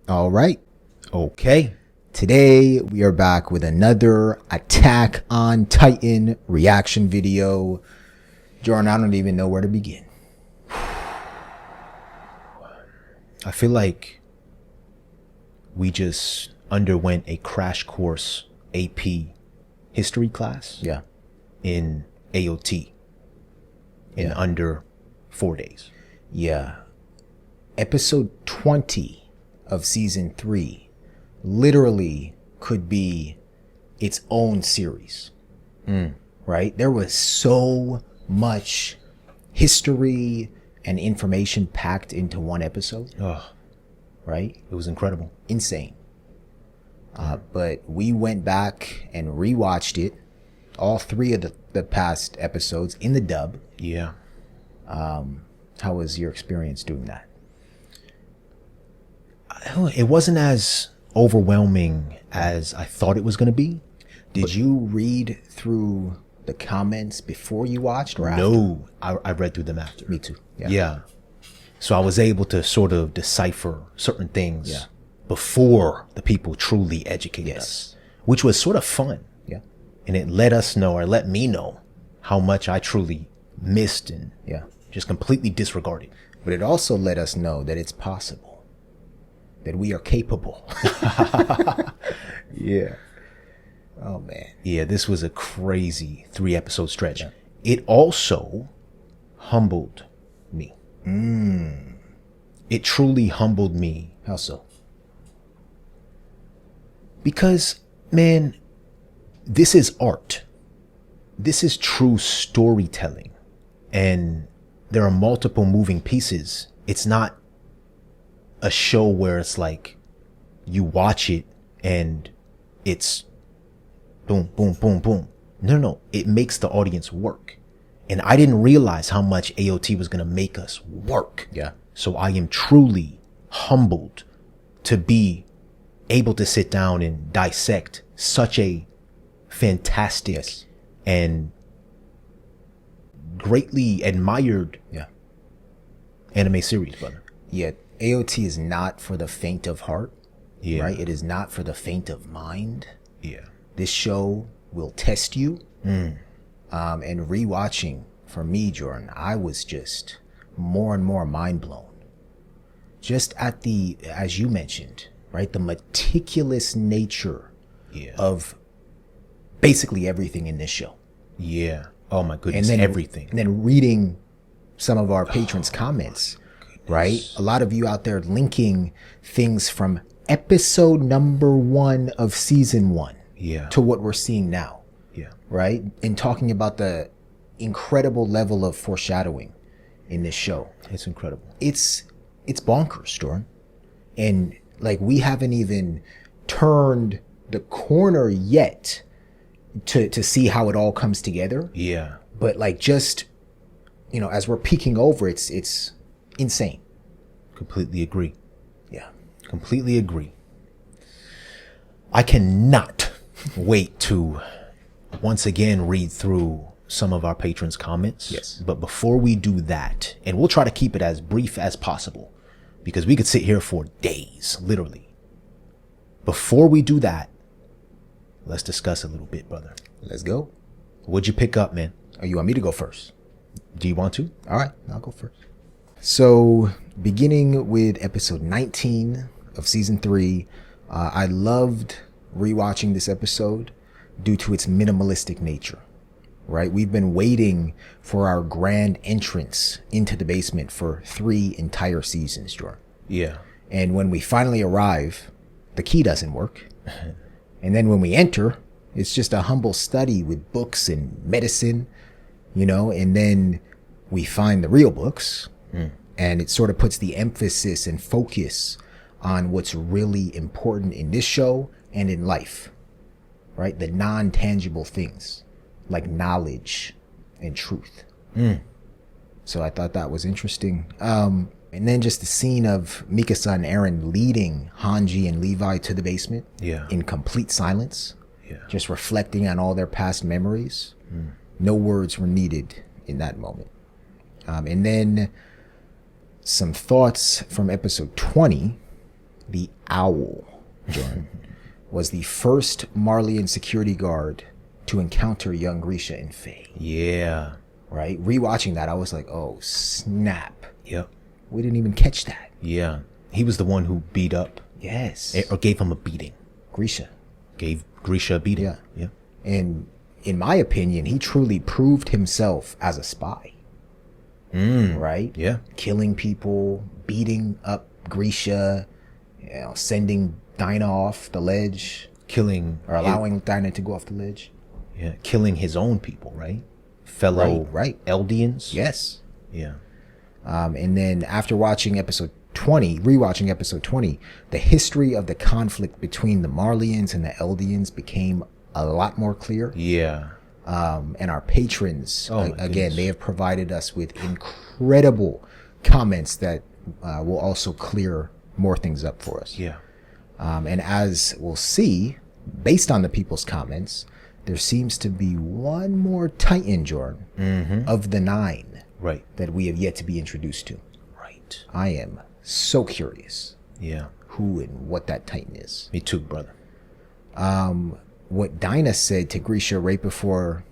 All right. Okay. Today we are back with another Attack on Titan reaction video. Jordan, I don't even know where to begin. I feel like we just underwent a crash course AP history class Yeah. in AOT in under 4 days. Yeah. Episode 20 of season 3 literally could be its own series. Right? There was so much history and information packed into one episode. Oh, Right? it was incredible. Insane. But we went back and rewatched it, all 3 of the past episodes in the dub. Yeah. How was your experience doing that? It wasn't as overwhelming as I thought it was going to be. Did you read through the comments before you watched or after? No, I read through them after. Me too. Yeah. So I was able to sort of decipher certain things Yeah. before the people truly educated us, which was sort of fun. Yeah. And it let us know, or let me know, how much I truly missed and Yeah. just completely disregarded. But it also let us know that it's possible, that we are capable. Yeah. Oh, man. Yeah, this was a crazy 3-episode stretch. Yeah. It also humbled me. It truly humbled me. How so? Because, man, this is art. This is true storytelling. And there are multiple moving pieces. It's not a show where it's like you watch it and it's boom, boom, boom, boom. No. It makes the audience work. And I didn't realize how much AOT was going to make us work. Yeah. So I am truly humbled to be able to sit down and dissect such a fantastic and greatly admired anime series, brother. Yeah. AOT is not for the faint of heart. Yeah. Right? It is not for the faint of mind. Yeah. This show will test you. And rewatching for me, Jordan, I was just more and more mind blown. Just at the, as you mentioned, right, the meticulous nature of basically everything in this show. Yeah. Oh my goodness. And then everything. And then reading some of our patrons' comments, right? A lot of you out there linking things from episode number 1 of season 1 to what we're seeing now. Yeah. Right? And talking about the incredible level of foreshadowing in this show. It's incredible. It's bonkers, Jordan. And like, we haven't even turned the corner yet to see how it all comes together. Yeah. But like, just, you know, as we're peeking over, it's insane. Completely agree. Yeah. Completely agree. I cannot wait to once again read through some of our patrons' comments. Yes. But before we do that, and we'll try to keep it as brief as possible because we could sit here for days, literally. Before we do that, let's discuss a little bit, brother. Let's go. What'd you pick up, man? Oh, you want me to go first? Do you want to? All right, I'll go first. So, beginning with episode 19 of season 3, I loved rewatching this episode due to its minimalistic nature, right? We've been waiting for our grand entrance into the basement for 3 entire seasons, Jordan. Yeah. And when we finally arrive, the key doesn't work. And then when we enter, it's just a humble study with books and medicine, you know, and then we find the real books. And it sort of puts the emphasis and focus on what's really important in this show and in life, right? The non-tangible things like knowledge and truth. So I thought that was interesting. And then just the scene of Mikasa and Eren leading Hanji and Levi to the basement in complete silence, just reflecting on all their past memories. No words were needed in that moment. And then some thoughts from episode 20, the owl, Jordan, was the first Marleyan security guard to encounter young Grisha in Fae. Yeah. Right? Rewatching that, I was like, oh, snap. Yep. We didn't even catch that. Yeah. He was the one who beat up, Yes. or gave him a beating. Grisha. Gave Grisha a beating. Yeah. Yeah. And in my opinion, he truly proved himself as a spy. Right? Yeah. Killing people, beating up Grisha, sending Dinah off the ledge, Killing, or allowing Dinah to go off the ledge. killing his own people, right? Fellow Right. Eldians. Yes. Yeah. And then after rewatching episode 20, the history of the conflict between the Marleyans and the Eldians became a lot more clear. Yeah. And our patrons, Oh, my again, goodness. they have provided us with incredible comments that will also clear more things up for us. Yeah. And as we'll see, based on the people's comments, there seems to be one more Titan, Jordan, of the 9 Right. that we have yet to be introduced to. Right. I am so curious Yeah. who and what that Titan is. Me too, brother. What Dinah said to Grisha right before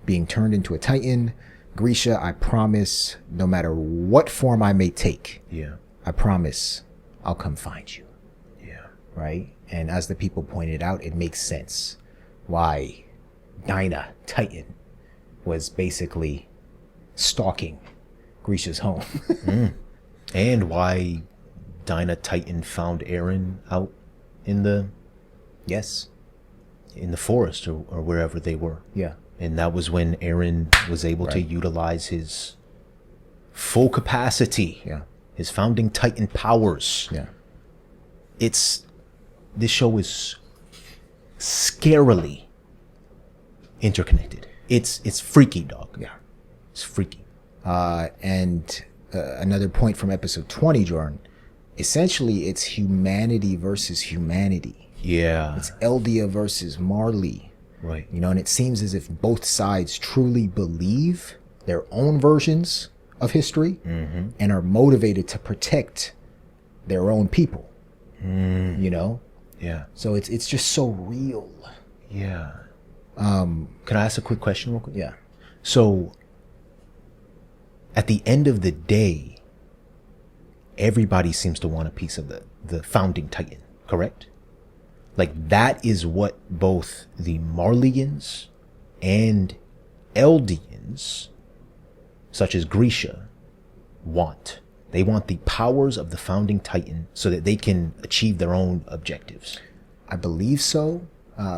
being turned into a Titan, Grisha, I promise, no matter what form I may take, Yeah. I promise I'll come find you. Yeah. Right? And as the people pointed out, it makes sense why Dinah, Titan, was basically stalking Grisha's home. And why Dinah Titan found Aaron out in the Yes. forest or wherever they were. Yeah. And that was when Aaron was able to Right. utilize his full capacity. Yeah. His founding Titan powers. Yeah. This show is scarily interconnected. It's freaky, dog. Yeah. It's freaky. And another point from episode 20, Jordan, essentially it's humanity versus humanity. Yeah. It's Eldia versus Marley. Right. And it seems as if both sides truly believe their own versions of history and are motivated to protect their own people. Yeah. So it's just so real. Yeah. Can I ask a quick question real quick? Yeah. So, at the end of the day, everybody seems to want a piece of the founding Titan, correct? Like, that is what both the Marleyans and Eldians, such as Grisha, want. They want the powers of the founding Titan so that they can achieve their own objectives. I believe so,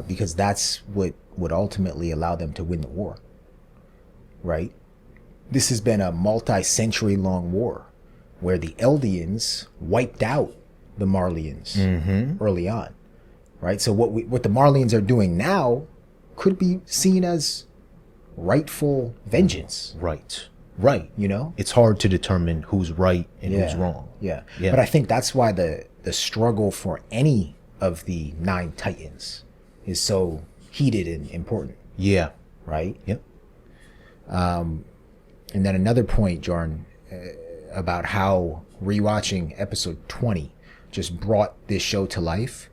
because that's what would ultimately allow them to win the war. Right? This has been a multi-century long war where the Eldians wiped out the Marleyans early on. Right? So what the Marleyans are doing now could be seen as rightful vengeance. Right. It's hard to determine who's right and who's wrong. Yeah. But I think that's why the struggle for any of the 9 Titans is so heated and important. Yeah. Right? Yep. And then another point, Jordan, about how rewatching episode 20 just brought this show to life.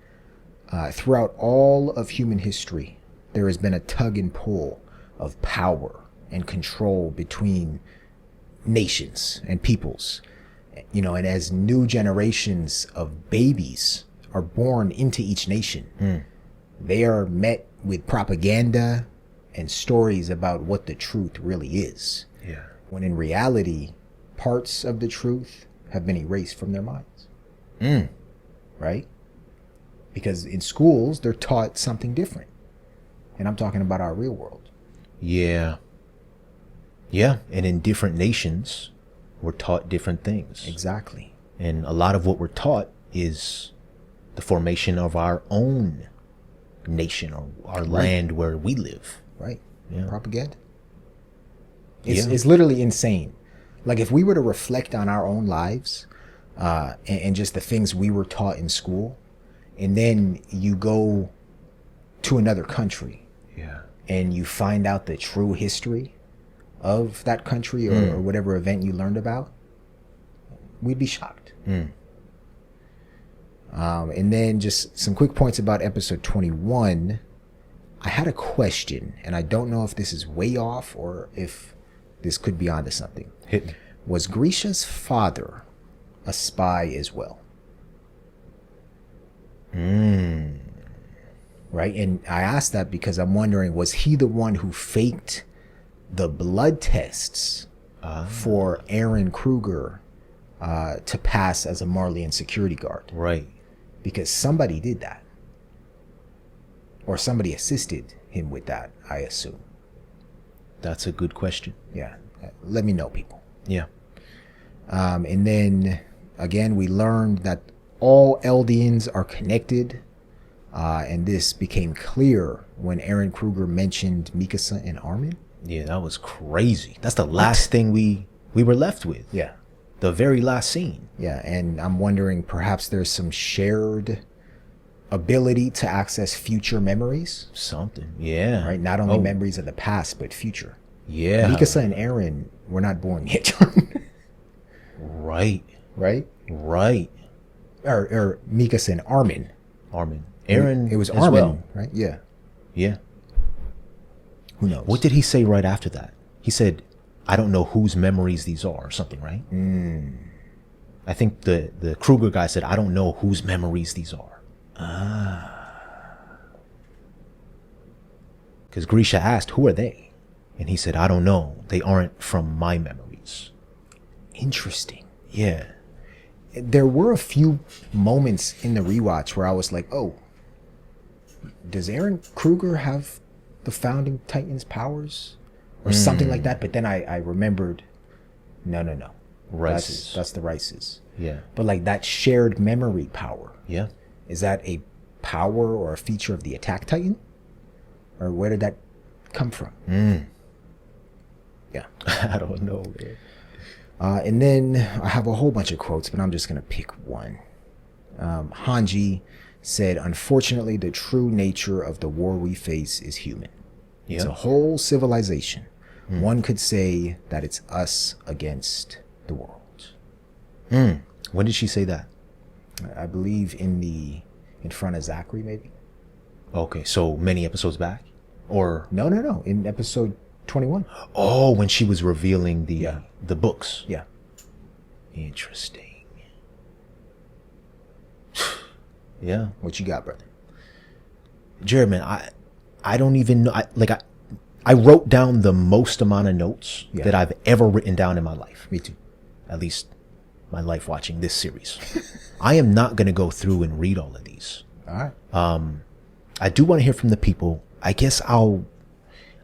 Throughout all of human history, there has been a tug and pull of power and control between nations and peoples. And as new generations of babies are born into each nation, they are met with propaganda and stories about what the truth really is. Yeah. When in reality, parts of the truth have been erased from their minds. Right? Because in schools, they're taught something different. And I'm talking about our real world. Yeah. Yeah. And in different nations, we're taught different things. Exactly. And a lot of what we're taught is the formation of our own nation or our land where we live. Right. Yeah. Propaganda. Yeah. It's literally insane. Like if we were to reflect on our own lives and just the things we were taught in school, and then you go to another country Yeah. and you find out the true history of that country or whatever event you learned about, we'd be shocked. And then just some quick points about episode 21. I had a question, and I don't know if this is way off or if this could be onto something. Hit me. Was Grisha's father a spy as well? Right? And I asked that because I'm wondering, was he the one who faked the blood tests for Aaron Kruger to pass as a Marleyan security guard? Right. Because somebody did that. Or somebody assisted him with that, I assume. That's a good question. Yeah. Let me know, people. Yeah. And then, again, we learned that all Eldians are connected. And this became clear when Aaron Kruger mentioned Mikasa and Armin. Yeah, that was crazy. That's the last thing we were left with. Yeah. The very last scene. Yeah, and I'm wondering perhaps there's some shared ability to access future memories. Something. Yeah. Right? Not only memories of the past, but future. Yeah. Mikasa and Aaron were not born yet. Right. Right? Right. Or Mikasa and Armin. Armin. Aaron. It was as Armin, well. right? Yeah. Yeah. Who knows? What did he say right after that? He said, I don't know whose memories these are, or something, right? I think the Kruger guy said, I don't know whose memories these are. Because Grisha asked, who are they? And he said, I don't know. They aren't from my memories. Interesting. Yeah. There were a few moments in the rewatch where I was like, oh, does Aaron Kruger have the founding Titans powers? Or something like that. But then I remembered, no. Rices. That's the Rices. Yeah. But like that shared memory power. Yeah. Is that a power or a feature of the Attack Titan? Or where did that come from? Yeah. I don't know, man. And then I have a whole bunch of quotes, but I'm just going to pick one. Hanji said, unfortunately, the true nature of the war we face is human. It's a whole civilization. One could say that it's us against the world. When did she say that? I believe in front of Zachary, maybe. Okay, so many episodes back? Or No. In episode 21. oh, when she was revealing the books. Yeah. Interesting. Yeah. What you got, brother? Jared, man, I don't even know. I wrote down the most amount of notes that I've ever written down in my life. Me too. At least my life watching this series. I am not going to go through and read all of these. All right. I do want to hear from the people. I guess I'll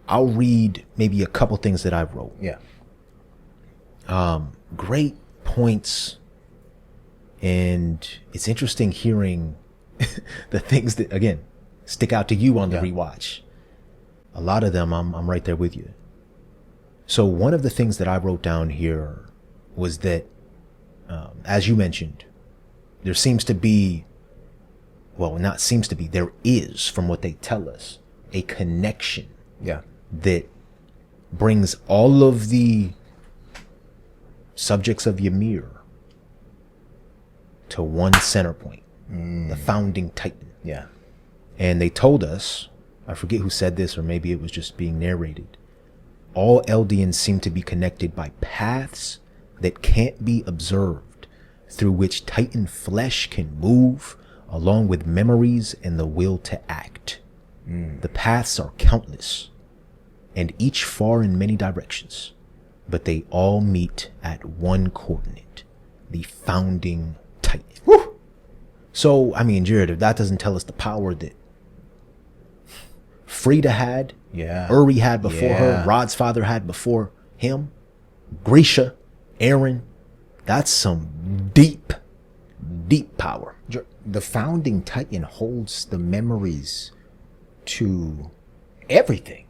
read maybe a couple things that I wrote. Yeah. Great points. And it's interesting hearing the things that, again, stick out to you on the rewatch. A lot of them, I'm right there with you. So one of the things that I wrote down here was that, as you mentioned, there seems to be, well, not seems to be, there is, from what they tell us, a connection that brings all of the subjects of Ymir to one center point, the founding Titan. Yeah. And they told us, I forget who said this, or maybe it was just being narrated, all Eldians seem to be connected by paths that can't be observed, through which Titan flesh can move, along with memories and the will to act. The paths are countless, and each far in many directions, but they all meet at one coordinate, the founding Titan. Woo! So, I mean, Jared, if that doesn't tell us the power that Frida had, Uri had before her, Rod's father had before him, Grisha, Aaron, that's some deep, deep power. The founding Titan holds the memories to everything,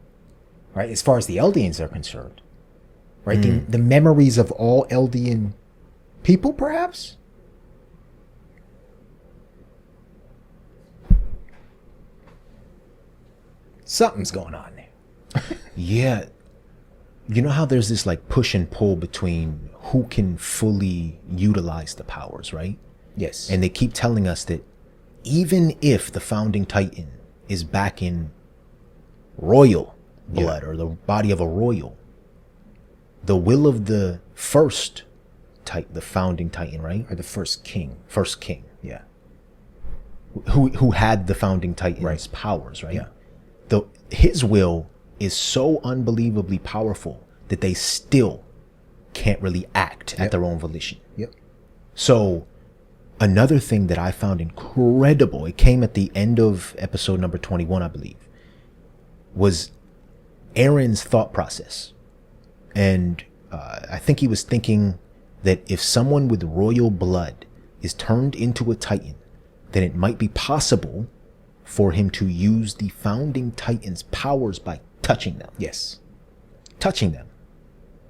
right? As far as the Eldians are concerned, right? The memories of all Eldian people, perhaps? Something's going on there. Yeah. You know how there's this like push and pull between who can fully utilize the powers, right? Yes. And they keep telling us that even if the founding titan is back in royal blood or the body of a royal, the will of the first titan, the founding titan, right? Or the first king. First king. Yeah. Who had the founding titan's powers, right? Yeah. His will is so unbelievably powerful that they still can't really act at their own volition. Yep. So another thing that I found incredible, it came at the end of episode number 21, I believe, was Aaron's thought process. And I think he was thinking that if someone with royal blood is turned into a titan, then it might be possible for him to use the founding titan's powers by touching them. Yes. Touching them.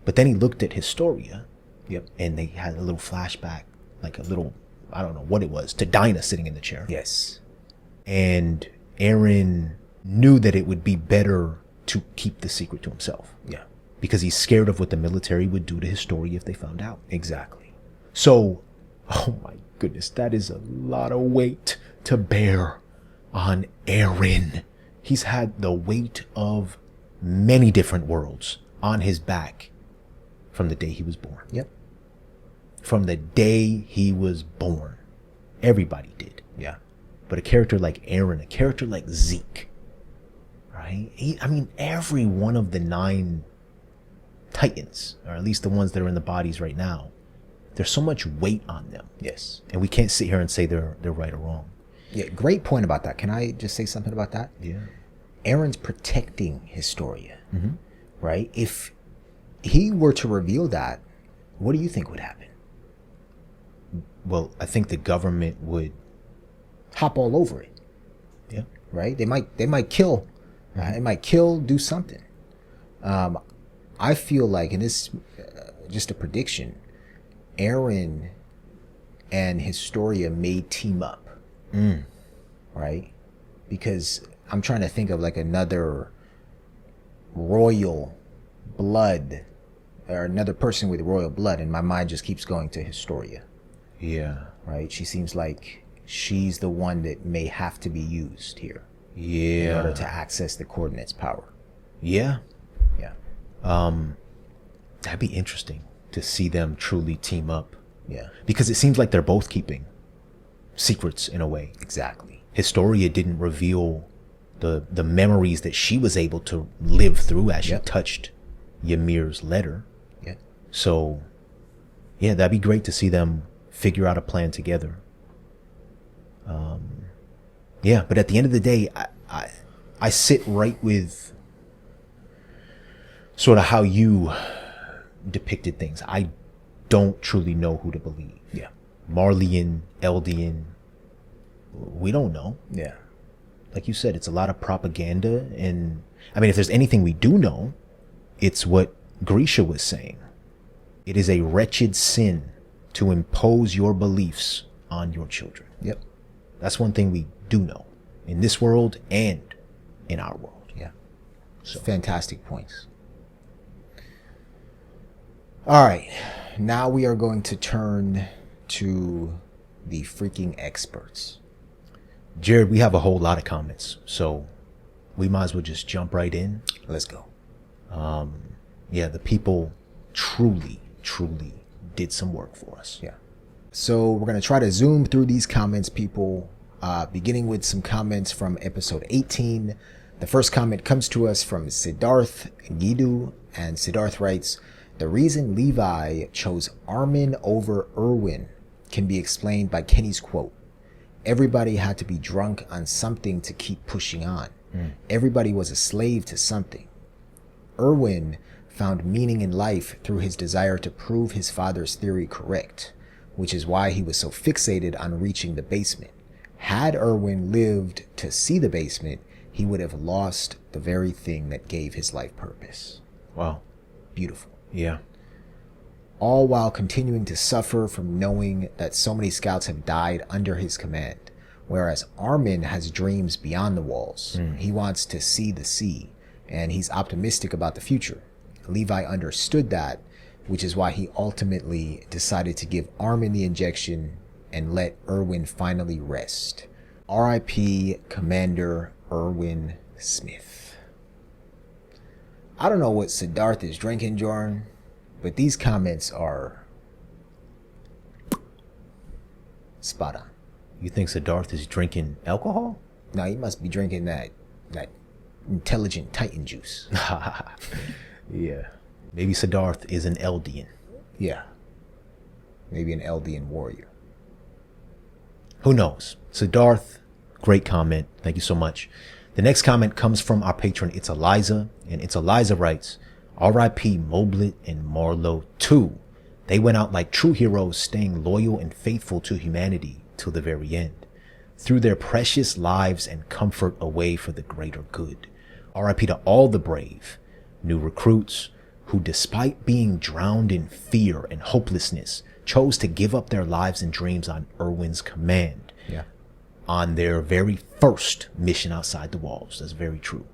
But then he looked at Historia. Yep. And they had a little flashback, like a little, I don't know what it was, to Dinah sitting in the chair. Yes. And Aaron knew that it would be better to keep the secret to himself. Yeah. Because he's scared of what the military would do to Historia if they found out. Exactly. So, oh my goodness, that is a lot of weight to bear on Aaron. He's had the weight of many different worlds on his back from the day he was born. Yep. From the day he was born. Everybody did. Yeah. But a character like Aaron, a character like Zeke, right? Every one of the 9 titans, or at least the ones that are in the bodies right now, there's so much weight on them. Yes. And we can't sit here and say they're right or wrong. Yeah, great point about that. Can I just say something about that? Yeah. Aaron's protecting Historia, right? If he were to reveal that, what do you think would happen? Well, I think the government would hop all over it. Yeah. Right? They might kill. It might kill, do something. I feel like, and this just a prediction, Aaron and Historia may team up. Right? Because I'm trying to think of like another royal blood or another person with royal blood, and my mind just keeps going to Historia. Yeah. Right? She seems like she's the one that may have to be used here. Yeah. In order to access the coordinates power. Yeah. Yeah. That'd be interesting to see them truly team up. Yeah. Because it seems like they're both keeping secrets in a way. Exactly. Historia didn't reveal the memories that she was able to live through as she touched Ymir's letter. Yeah. So, yeah, that'd be great to see them figure out a plan together. Yeah, but at the end of the day, I sit right with sort of how you depicted things. I don't truly know who to believe. Yeah. Marleyan, Eldian, we don't know. Yeah. Like you said, it's a lot of propaganda. And I mean, if there's anything we do know, it's what Grisha was saying. It is a wretched sin to impose your beliefs on your children. Yep. That's one thing we do know in this world and in our world. Yeah. So fantastic points. All right. Now we are going to turn to the freaking experts. Jared, we have a whole lot of comments, so we might as well just jump right in. Let's go. Yeah, the people truly did some work for us. Yeah. So we're going to try to zoom through these comments, people, beginning with some comments from episode 18. The first comment comes to us from Siddharth Gidu, and Siddharth writes, "The reason Levi chose Armin over Erwin can be explained by Kenny's quote. Everybody had to be drunk on something to keep pushing on. Everybody was a slave to something. Erwin found meaning in life through his desire to prove his father's theory correct, which is why he was so fixated on reaching the basement. Had Erwin lived to see the basement, he would have lost the very thing that gave his life purpose." Wow. Beautiful. Yeah. All while continuing to suffer from knowing that so many scouts have died under his command, whereas Armin has dreams beyond the walls. He wants to see the sea, and he's optimistic about the future. Levi understood that, which is why he ultimately decided to give Armin the injection and let Erwin finally rest. R.I.P. Commander Erwin Smith. I don't know what Siddharth is drinking, Jordan, but these comments are spot on. You think Siddharth is drinking alcohol? No, he must be drinking that intelligent Titan juice. Yeah. Maybe Siddharth is an Eldian. Yeah. Maybe an Eldian warrior. Who knows? Siddharth, great comment. Thank you so much. The next comment comes from our patron, It's Eliza. And It's Eliza writes, R.I.P. Moblit and Marlowe 2. They went out like true heroes, staying loyal and faithful to humanity till the very end. Threw their precious lives and comfort away for the greater good. R.I.P. to all the brave, new recruits, who despite being drowned in fear and hopelessness, chose to give up their lives and dreams on Erwin's command. Yeah. On their very first mission outside the walls. That's very true.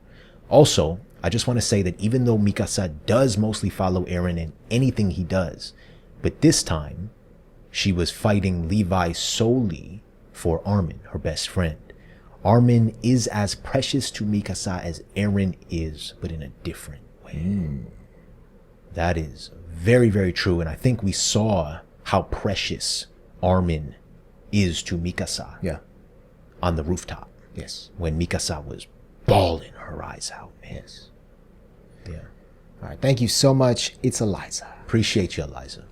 Also, I just want to say that even though Mikasa does mostly follow Eren in anything he does, but this time she was fighting Levi solely for Armin, her best friend. Armin is as precious to Mikasa as Eren is, but in a different way. That is very, very true. And I think we saw how precious Armin is to Mikasa. Yeah. On the rooftop. Yes. When Mikasa was bawling her eyes out, man. Yes. Yeah. All right. Thank you so much. It's Eliza. Appreciate you, Eliza.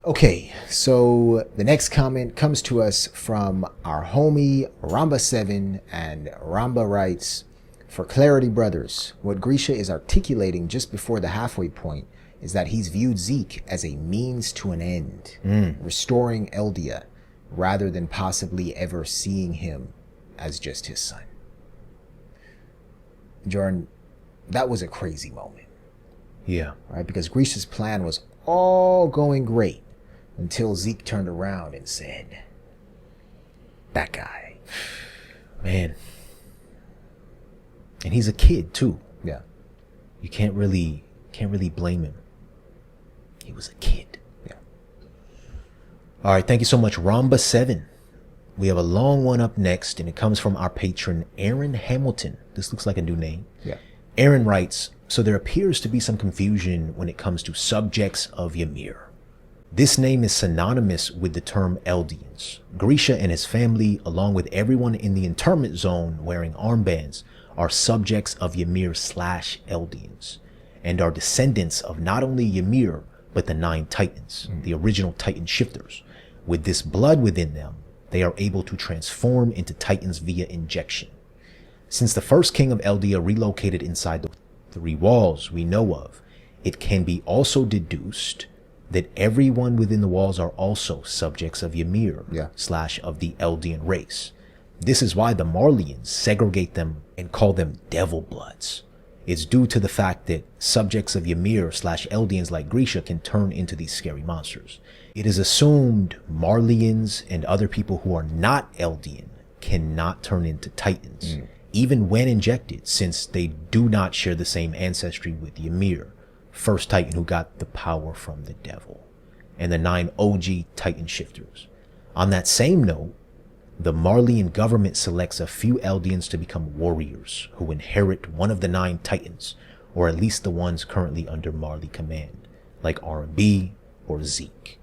Okay, so the next comment comes to us from our homie Ramba7, and Ramba writes, for clarity, brothers, what Grisha is articulating just before the halfway point is that he's viewed Zeke as a means to an end, restoring Eldia, rather than possibly ever seeing him as just his son. Jordan, that was a crazy moment. Yeah. Right? Because Grisha's plan was all going great until Zeke turned around and said, that guy. Man. And he's a kid too. Yeah. You can't really blame him. He was a kid. Yeah. All right. Thank you so much, Ramba7. We have a long one up next, and it comes from our patron, Aaron Hamilton. This looks like a new name. Yeah. Aaron writes, so there appears to be some confusion when it comes to subjects of Ymir. This name is synonymous with the term Eldians. Grisha and his family, along with everyone in the internment zone wearing armbands, are subjects of Ymir/Eldians, and are descendants of not only Ymir, but the 9 Titans, the original Titan shifters. With this blood within them, they are able to transform into Titans via injection. Since the first king of Eldia relocated inside the 3 walls we know of, it can be also deduced that everyone within the walls are also subjects of Ymir / of the Eldian race. This is why the Marleyans segregate them and call them devil bloods. It's due to the fact that subjects of Ymir / Eldians like Grisha can turn into these scary monsters. It is assumed Marleyans and other people who are not Eldian cannot turn into Titans, even when injected, since they do not share the same ancestry with Ymir, first Titan who got the power from the devil, and the 9 OG Titan shifters. On that same note, the Marleyan government selects a few Eldians to become warriors who inherit one of the 9 Titans, or at least the ones currently under Marley command, like R&B or Zeke.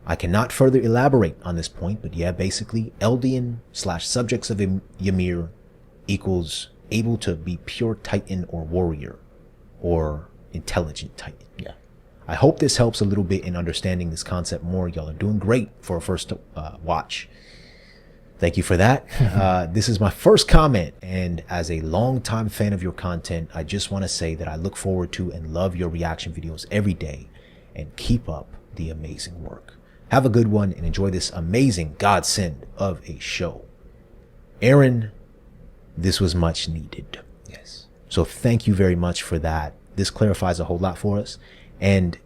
I cannot further elaborate on this point, but yeah, basically Eldian / subjects of Ymir equals able to be pure Titan or warrior, or intelligent Titan. Yeah. I hope this helps a little bit in understanding this concept more. Y'all are doing great for a first watch. Thank you for that. This is my first comment, and as a longtime fan of your content, I just want to say that I look forward to and love your reaction videos every day, and keep up the amazing work. Have a good one and enjoy this amazing godsend of a show. Aaron, this was much needed. Yes. So thank you very much for that. This clarifies a whole lot for us. And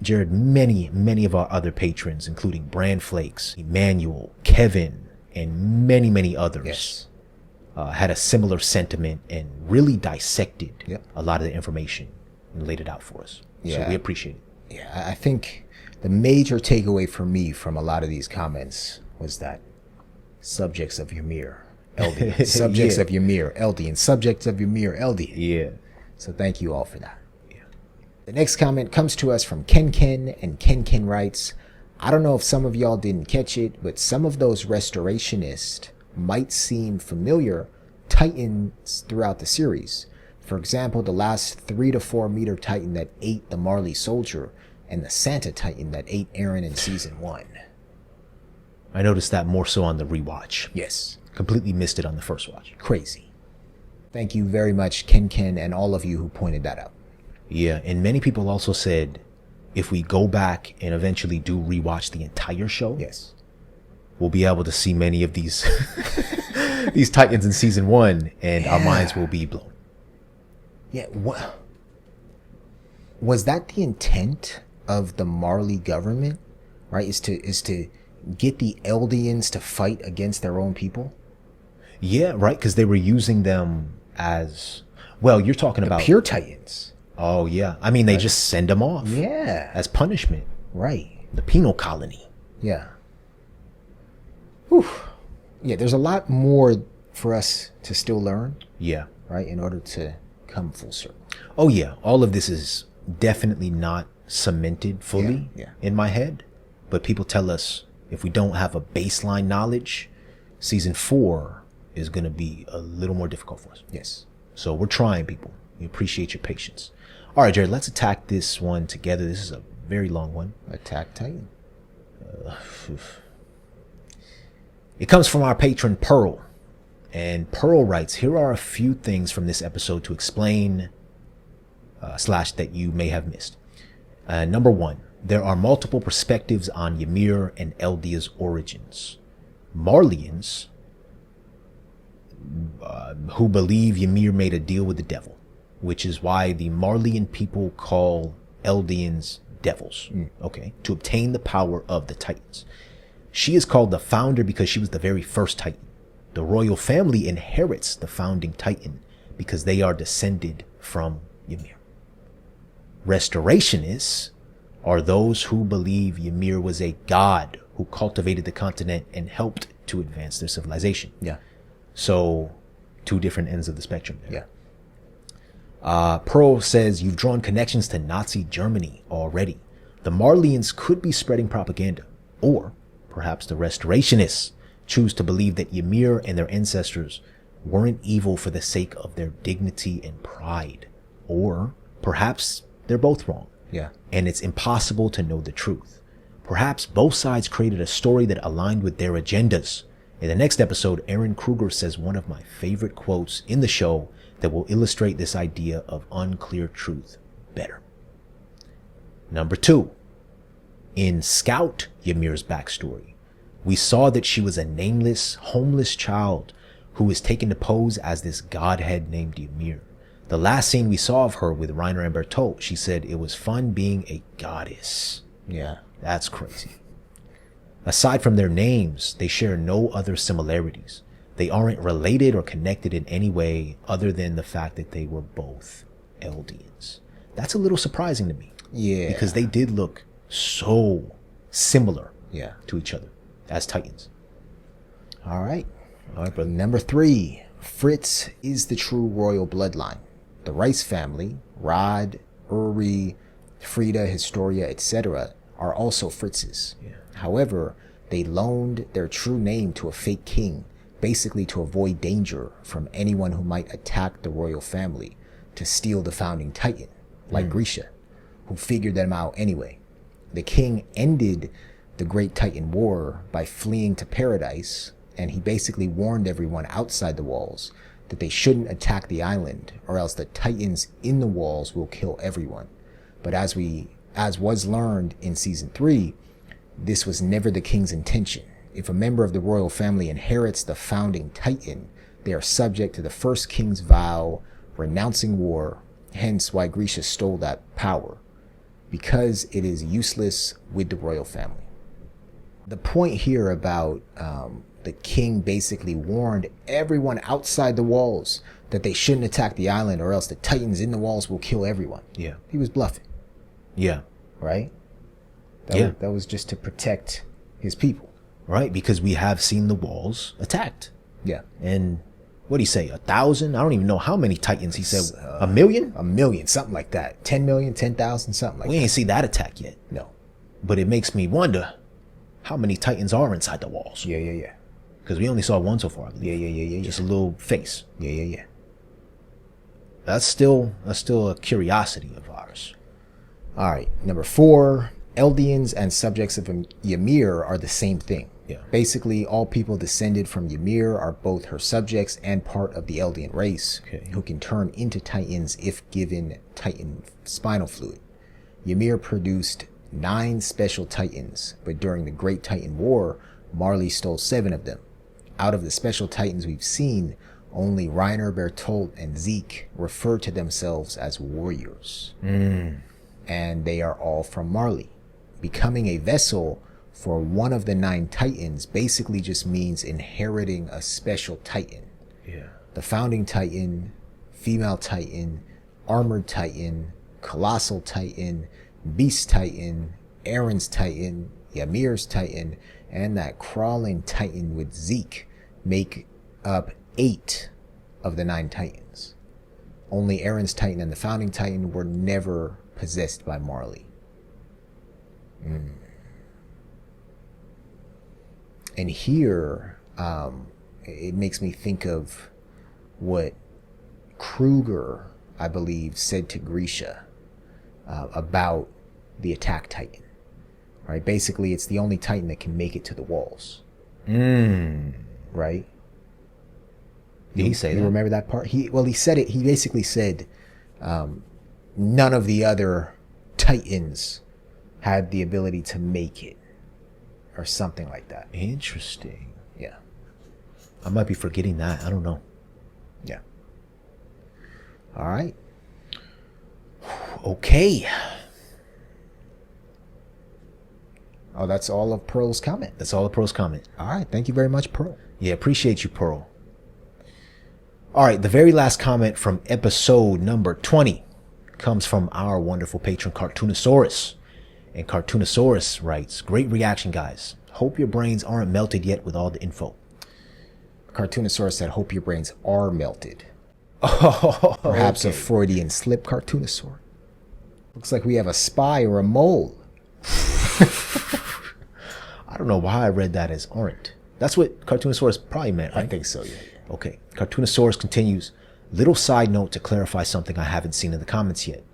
Jared, many of our other patrons, including Brand Flakes, Emmanuel, Kevin, and many others, had a similar sentiment and really dissected a lot of the information and laid it out for us. So we appreciate it. Yeah, I think the major takeaway for me from a lot of these comments was that subjects of Ymir, Eldian. Subjects Yeah. of Ymir, Eldian. Subjects of Ymir, Eldian. Yeah. So thank you all for that. The next comment comes to us from Ken Ken, and Ken Ken writes, I don't know if some of y'all didn't catch it, but some of those restorationists might seem familiar titans throughout the series. For example, the last 3 to 4 meter titan that ate the Marley soldier, and the Santa titan that ate Eren in season 1. I noticed that more so on the rewatch. Yes. Completely missed it on the first watch. Crazy. Thank you very much, Ken Ken, and all of you who pointed that out. Yeah, and many people also said if we go back and eventually do rewatch the entire show, Yes. we'll be able to see many of these these titans in season 1, and our minds will be blown. Yeah, what was that the intent of the Marley government, right? Is to get the Eldians to fight against their own people? Yeah, right, because they were using them as, well, you're talking about Pure titans. Oh yeah, I mean they just send them off Yeah. as punishment. Right. The penal colony. Yeah. Whew. Yeah, there's a lot more for us to still learn, Yeah. right, in order to come full circle. Oh yeah, all of this is definitely not cemented fully Yeah, in my head, but people tell us if we don't have a baseline knowledge, season 4 is going to be a little more difficult for us. Yes. So we're trying, people. We appreciate your patience. All right, Jared, let's attack this one together. This is a very long one. Attack Titan. It comes from our patron Pearl. And Pearl writes, here are a few things from this episode to explain / that you may have missed. Number 1, there are multiple perspectives on Ymir and Eldia's origins. Marleyans who believe Ymir made a deal with the devil, which is why the Marleyan people call Eldians devils, okay, to obtain the power of the Titans. She is called the founder because she was the very first Titan. The royal family inherits the founding Titan because they are descended from Ymir. Restorationists are those who believe Ymir was a god who cultivated the continent and helped to advance their civilization. Yeah. So, 2 different ends of the spectrum there. Yeah. Pearl says, you've drawn connections to Nazi Germany already. The Marleyans could be spreading propaganda, or perhaps the Restorationists choose to believe that Ymir and their ancestors weren't evil for the sake of their dignity and pride. Or perhaps they're both wrong. Yeah. And it's impossible to know the truth. Perhaps both sides created a story that aligned with their agendas. In the next episode, Aaron Kruger says one of my favorite quotes in the show that will illustrate this idea of unclear truth better. Number 2, in Scout Ymir's backstory, we saw that she was a nameless, homeless child who was taken to pose as this godhead named Ymir. The last scene we saw of her with Reiner and Bertolt, she said it was fun being a goddess. Yeah. That's crazy. Aside from their names, they share no other similarities. They aren't related or connected in any way other than the fact that they were both Eldians. That's a little surprising to me. Yeah. Because they did look so similar Yeah. to each other as Titans. All right. All right, brother. Number 3, Fritz is the true royal bloodline. The Rice family, Rod, Uri, Frida, Historia, etc., are also Fritz's. Yeah. However, they loaned their true name to a fake king, basically to avoid danger from anyone who might attack the royal family to steal the founding Titan, like Grisha, who figured them out anyway. The king ended the Great Titan War by fleeing to paradise, and he basically warned everyone outside the walls that they shouldn't attack the island, or else the Titans in the walls will kill everyone. But as was learned in season 3, this was never the king's intention. If a member of the royal family inherits the founding Titan, they are subject to the first king's vow, renouncing war, hence why Grisha stole that power, because it is useless with the royal family. The point here about the king basically warned everyone outside the walls that they shouldn't attack the island, or else the Titans in the walls will kill everyone. Yeah. He was bluffing, Yeah. right? Yeah. That was just to protect his people. Right, because we have seen the walls attacked. Yeah. And what do you say, 1,000? I don't even know how many Titans he said. 1,000,000? 1,000,000, something like that. 10 million, 10,000, something like We that. ain't see that attack yet. No. But it makes me wonder how many Titans are inside the walls. Yeah. Because we only saw one so far, I believe. Yeah. Just a little face. Yeah. That's still a curiosity of ours. All right. Number 4, Eldians and subjects of Ymir are the same thing. Yeah. Basically, all people descended from Ymir are both her subjects and part of the Eldian race, who can turn into Titans if given Titan spinal fluid. Ymir produced 9 special Titans, but during the Great Titan War, Marley stole 7 of them. Out of the special Titans we've seen, only Reiner, Bertolt, and Zeke refer to themselves as warriors. And they are all from Marley. Becoming a vessel for one of the 9 Titans basically just means inheriting a special Titan. Yeah. The founding Titan, female Titan, armored Titan, colossal Titan, beast Titan, Aaron's Titan, Ymir's Titan, and that crawling Titan with Zeke make up 8 of the 9 Titans. Only Aaron's Titan and the founding Titan were never possessed by Marley. And here, it makes me think of what Kruger, I believe, said to Grisha about the attack Titan. Right? Basically, it's the only Titan that can make it to the walls. Right? Did he say that? You remember that part? He said it. He basically said none of the other Titans had the ability to make it, or something like that. Interesting. Yeah. I might be forgetting that. I don't know. Yeah. All right. Okay. Oh, that's all of Pearl's comment. That's all the Pearl's comment. All right. Thank you very much, Pearl. Yeah, appreciate you, Pearl. All right, the very last comment from episode number 20 comes from our wonderful patron, Cartoonosaurus. And Cartoonosaurus writes, "Great reaction, guys. Hope your brains aren't melted yet with all the info." Cartoonosaurus said, "Hope your brains are melted." Oh, Perhaps okay. a Freudian slip, Cartoonosaur. Looks like we have a spy or a mole. I don't know why I read that as aren't. That's what Cartoonosaurus probably meant, right? I think so, yeah. Okay. Cartoonosaurus continues, "Little side note to clarify something I haven't seen in the comments yet.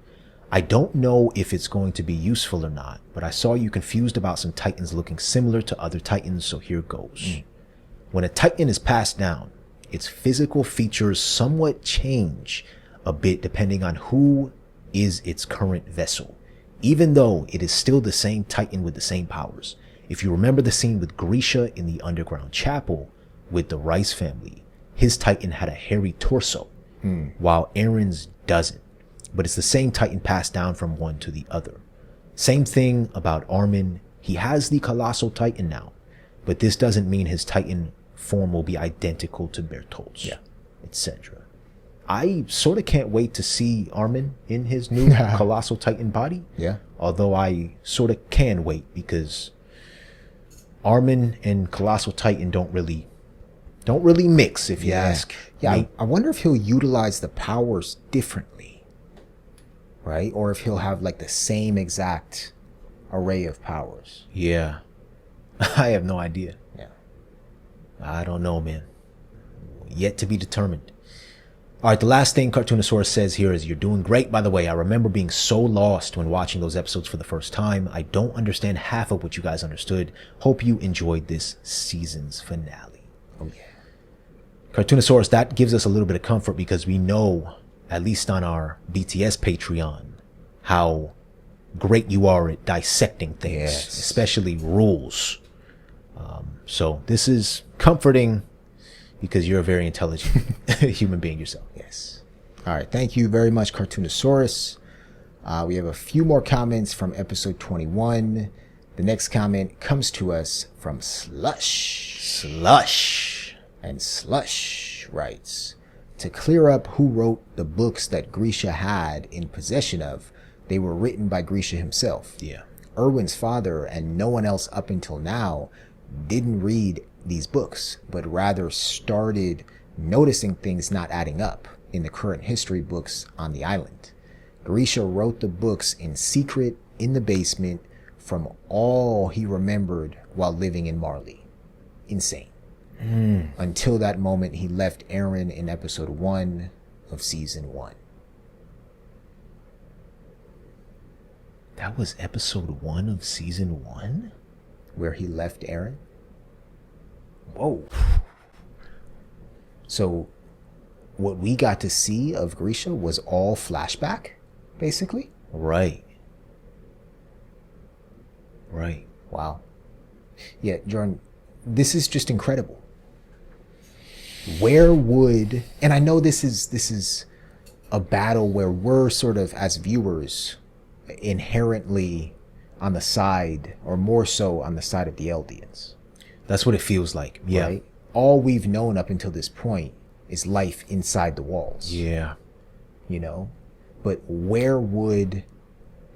I don't know if it's going to be useful or not, but I saw you confused about some Titans looking similar to other Titans, so here goes. When a Titan is passed down, its physical features somewhat change a bit depending on who is its current vessel, even though it is still the same Titan with the same powers. If you remember the scene with Grisha in the underground chapel with the Rice family, his Titan had a hairy torso, while Aaron's doesn't. But it's the same Titan passed down from one to the other. Same thing about Armin. He has the colossal Titan now, but this doesn't mean his Titan form will be identical to Bertolt's, etc. I sort of can't wait to see Armin in his new colossal Titan body. Yeah. Although I sort of can wait because Armin and colossal Titan don't really mix, if you ask. Yeah, me. I wonder if he'll utilize the powers differently, right? Or if he'll have like the same exact array of powers. Yeah. I have no idea. Yeah. I don't know, man. Yet to be determined. All right, the last thing Cartoonosaurus says here is, "You're doing great, by the way. I remember being so lost when watching those episodes for the first time. I don't understand half of what you guys understood. Hope you enjoyed this season's finale." Oh yeah. Cartoonosaurus, that gives us a little bit of comfort because we know, at least on our BTS Patreon, how great you are at dissecting things, Yes. especially rules. So this is comforting because you're a very intelligent human being yourself. Yes. All right. Thank you very much, Cartoonosaurus. We have a few more comments from episode 21. The next comment comes to us from Slush. And Slush writes, "To clear up who wrote the books that Grisha had in possession of, they were written by Grisha himself. Yeah. Erwin's father and no one else up until now didn't read these books, but rather started noticing things not adding up in the current history books on the island. Grisha wrote the books in secret in the basement from all he remembered while living in Marley. Insane. Until that moment, he left Aaron in episode 1 of season 1. That was episode 1 of season 1? Where he left Aaron? Whoa. So what we got to see of Grisha was all flashback, basically? Right. Right. Wow. Yeah, Jordan, this is just incredible. Where would, and I know this is a battle where we're sort of, as viewers, inherently on the side, or more so on the side of the Eldians. That's what it feels like. Yeah. Right? All we've known up until this point is life inside the walls. Yeah. You know? But where would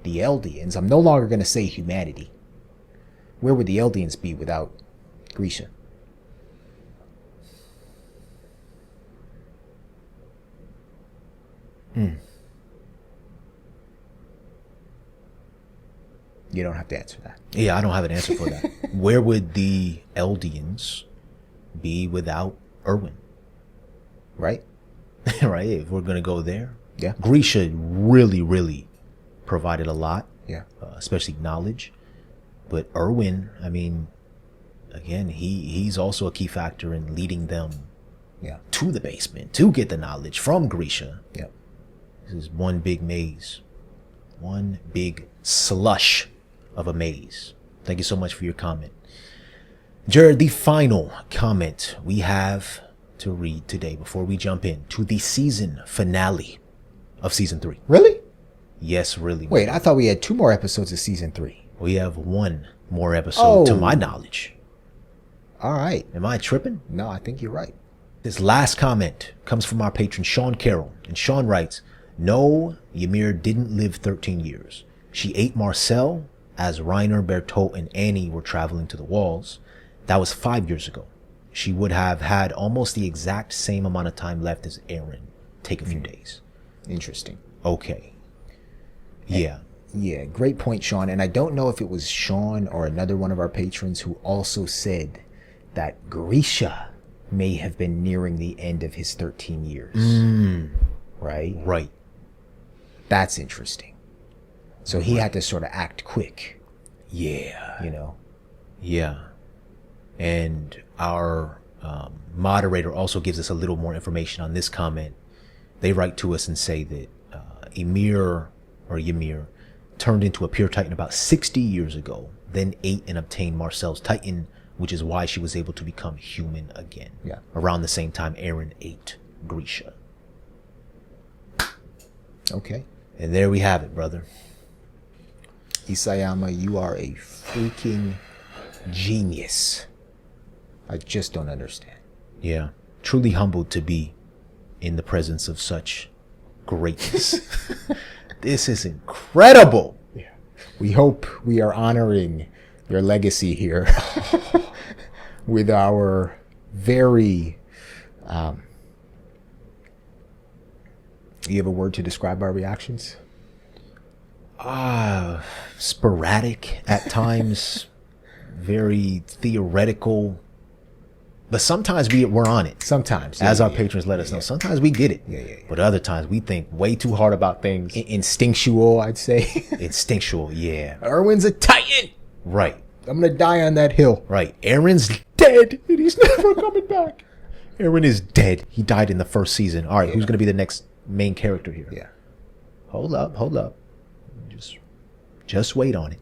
the Eldians, I'm no longer going to say humanity, where would the Eldians be without Grisha? You don't have to answer that. Yeah, I don't have an answer for that. Where would the Eldians be without Erwin? Right? Right, if we're going to go there. Yeah. Grisha really, really provided a lot. Yeah. Especially knowledge. But Erwin, I mean, again, he's also a key factor in leading them to the basement to get the knowledge from Grisha. Yeah. This is one big maze. One big slush of a maze. Thank you so much for your comment. Jared, the final comment we have to read today before we jump in to the season finale of season 3. Really? Yes, really. Wait, I thought we had 2 more episodes of season 3. We have 1 more episode to Oh. my knowledge. All right. Am I tripping? No, I think you're right. This last comment comes from our patron Sean Carroll, and Sean writes, "No, Ymir didn't live 13 years. She ate Marcel as Reiner, Bertolt, and Annie were traveling to the walls. That was 5 years ago. She would have had almost the exact same amount of time left as Aaron. Take a few days." Interesting. Okay. Yeah. Yeah, great point, Sean. And I don't know if it was Sean or another one of our patrons who also said that Grisha may have been nearing the end of his 13 years. Right? Right. That's interesting. So he had to sort of act quick, Yeah. you know? Yeah. And our moderator also gives us a little more information on this comment. They write to us and say that Ymir turned into a pure Titan about 60 years ago, then ate and obtained Marcel's Titan, which is why she was able to become human again. Yeah. Around the same time Aaron ate Grisha. Okay. And there we have it, brother. Isayama, you are a freaking genius. I just don't understand. Yeah. Truly humbled to be in the presence of such greatness. This is incredible. We hope we are honoring your legacy here with our very you have a word to describe our reactions? Sporadic at times, very theoretical, but sometimes we're on it. Sometimes, As our patrons let us know. Sometimes we get it. Yeah. But other times we think way too hard about things. Instinctual, I'd say. Instinctual, yeah. Erwin's a Titan. Right. I'm gonna die on that hill. Right. Aaron's dead and he's never coming back. Aaron is dead. He died in the first season. All right, who's going to be the next main character here? Yeah. Hold up. Just wait on it.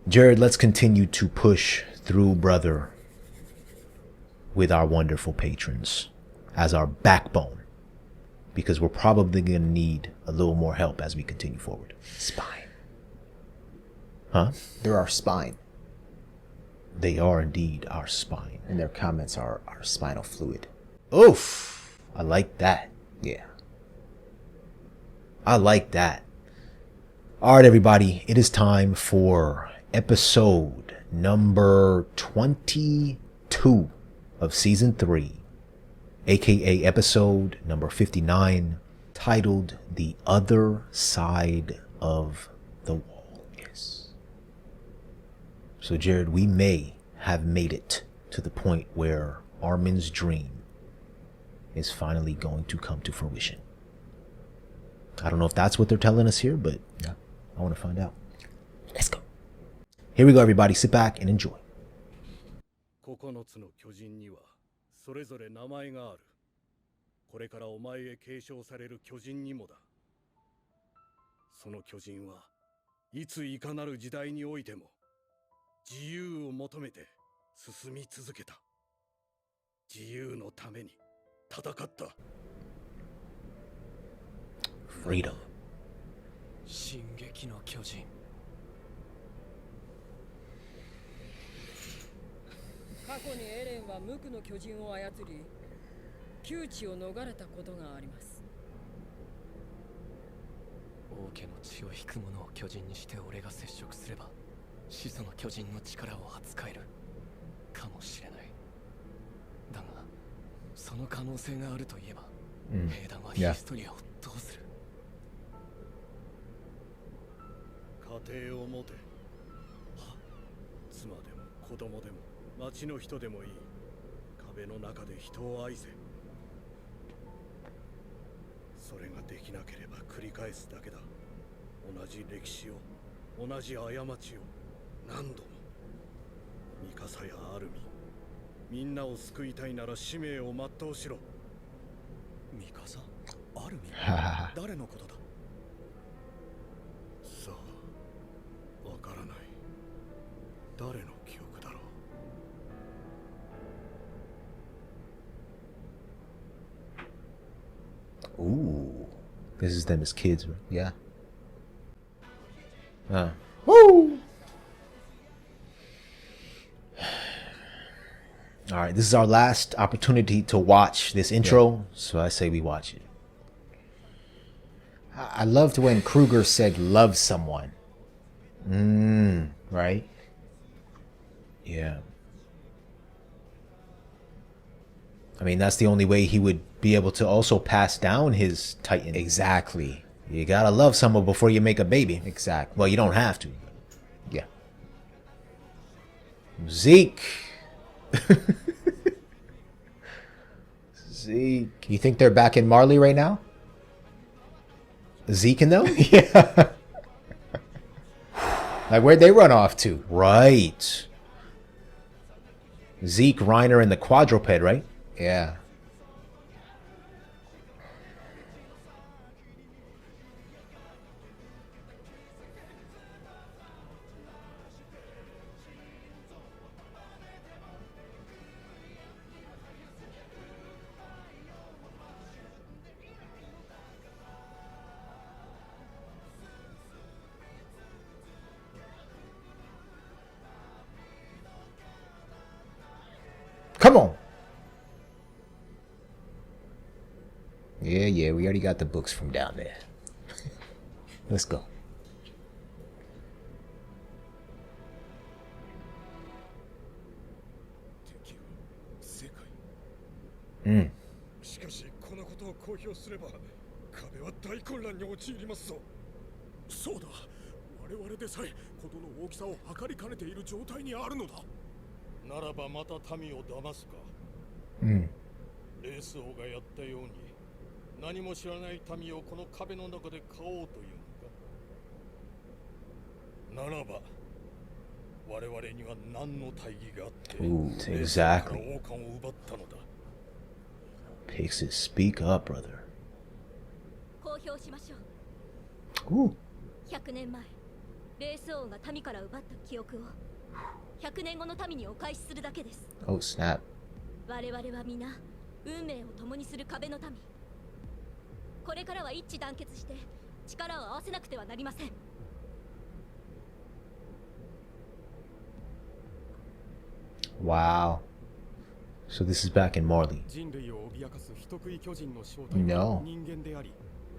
Jared, let's continue to push through, brother, with our wonderful patrons as our backbone, because we're probably going to need a little more help as we continue forward. Spine. Huh? They're our spine. They are indeed our spine. And their comments are our spinal fluid. Oof. I like that. Yeah. I like that. All right, everybody. It is time for episode number 22 of season 3, aka episode number 59, titled The Other Side of the Wall. Yes. So, Jared, we may have made it to the point where Armin's dream is finally going to come to fruition. I don't know if that's what they're telling us here, but yeah, I want to find out. Let's go. Here we go, everybody. Sit back and enjoy. 9つの巨人にはそれぞれ名前がある。これからお前へ継承される巨人にもだ。その巨人はいついかなる時代においても自由を求めて進み続けた。自由のために戦った。Freedom. 進撃の巨人。過去にエレンは無垢の巨人を操り、窮地を逃れたことがあります。王家の血を引く者を巨人にして俺が接触すれば、始祖の巨人の力を扱えるかもしれない。だが、その可能性があるといえば、兵団はヒストリアをどうする？家庭を持て。妻でも子供でも町の人でもいい。壁の中で人を愛せ。それができなければ繰り返すだけだ。同じ歴史を、同じ過ちを何度も。ミカサやアルミ、みんなを救いたいなら使命を全うしろ。ミカサ？アルミ？誰のことだ？さあ、わからない。誰の記憶だろう。Ooh. This is them as kids, right? Yeah. Woo! All right, this is our last opportunity to watch this intro, so I say we watch it. I loved when Kruger said love someone. Right? Yeah. I mean, that's the only way he would be able to also pass down his Titan. Exactly. You gotta love someone before you make a baby. Exactly. Well, you don't have to. Yeah. Zeke. Zeke. You think they're back in Marley right now? Zeke and them? Yeah. Like, where'd they run off to? Right. Zeke, Reiner, and the quadruped, right? Yeah. Come on. Yeah, we already got the books from down there. Let's go. しかしこのことを公表すれば壁は大混乱に陥りますぞ。そうだ、我々でさえ事の大きさを測りかねている状態にあるのだ。ならばまた民を騙すか。レース王がやったように何も知らない民をこの壁の中で飼おうというのか。ならば我々には何の大義があってレース王から王冠を奪ったのだ。Pixis, speak up, brother. 公表しましょう。100年前、レース王が民から奪った記憶を100年後の民にお返しするだけです。Oh, snap. 我々は皆運命を共にする壁の民。これからは一致団結して力を合わせなくてはなりません。Wow. So this is back in Marley. 人類を脅かす人食い巨人の正体は No. 人間であり、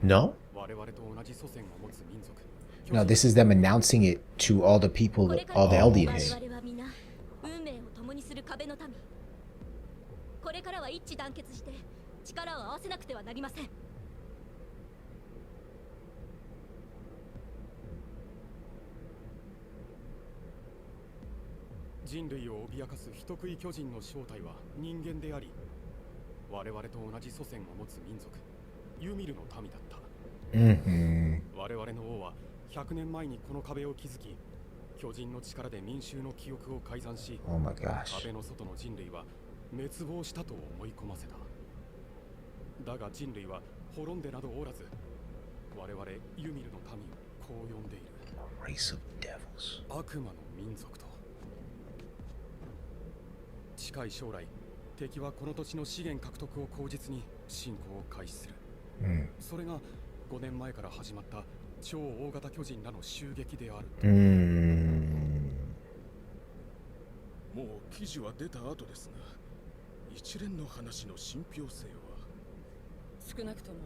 No? 我々と同じ祖先を持つ民族 No, this is them announcing it to all the people, all the Eldians. 我々は皆運命を共にする壁の民。これからは一致団結して力を合わせなくてはなりません。人類を脅かす人食い巨人の正体は人間であり、我々と同じ祖先を持つ民族ユミルの民だった。我々の王は100年前にこの壁を築き、巨人の力で民衆の記憶を改ざんし、 Oh my gosh. 壁の外の人類は滅亡したと思い込ませた。だが人類は滅んでなどおらず、我々ユミルの民をこう呼んでいる。 Race of devils. 悪魔の民族と。近い将来、敵はこの土地の資源獲得を口実に侵攻を開始する。それが5年前から始まった超大型巨人らの襲撃である。もう記事は出た後ですが、一連の話の信憑性は。少なくとも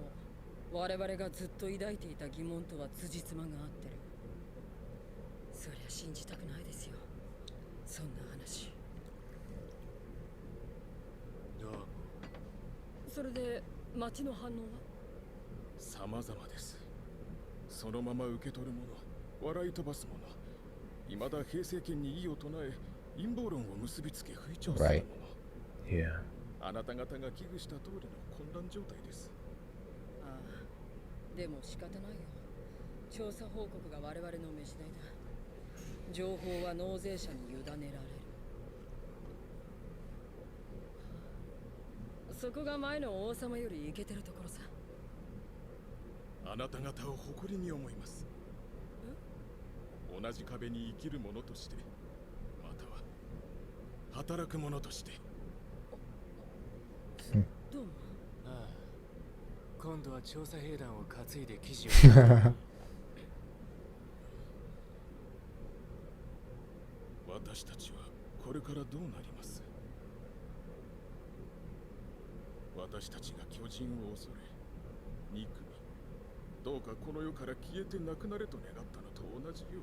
我々がずっと抱いていた疑問とは辻褄が合ってる。そりゃ信じたくないですよ、そんな話。それで町の反応は？様々です。そのまま受け取る者、笑い飛ばす者、未だ平成権に異を唱え陰謀論を結びつけ吹聴する者、 Yeah. あなた方が危惧した通りの混乱状態です。ああ、でも仕方ないよ。調査報告が我々の飯代だ。情報は納税者に委ねられる。そこが前の王様よりイケてるところさ。あなた方を誇りに思います。同じ壁に生きる者として、または働く者として。どうも。ああ、今度は調査兵団を担いで記事を私たちはこれからどうなります？私たちが巨人を恐れ憎み、どうかこの世から消えてなくなれと願ったのと同じように、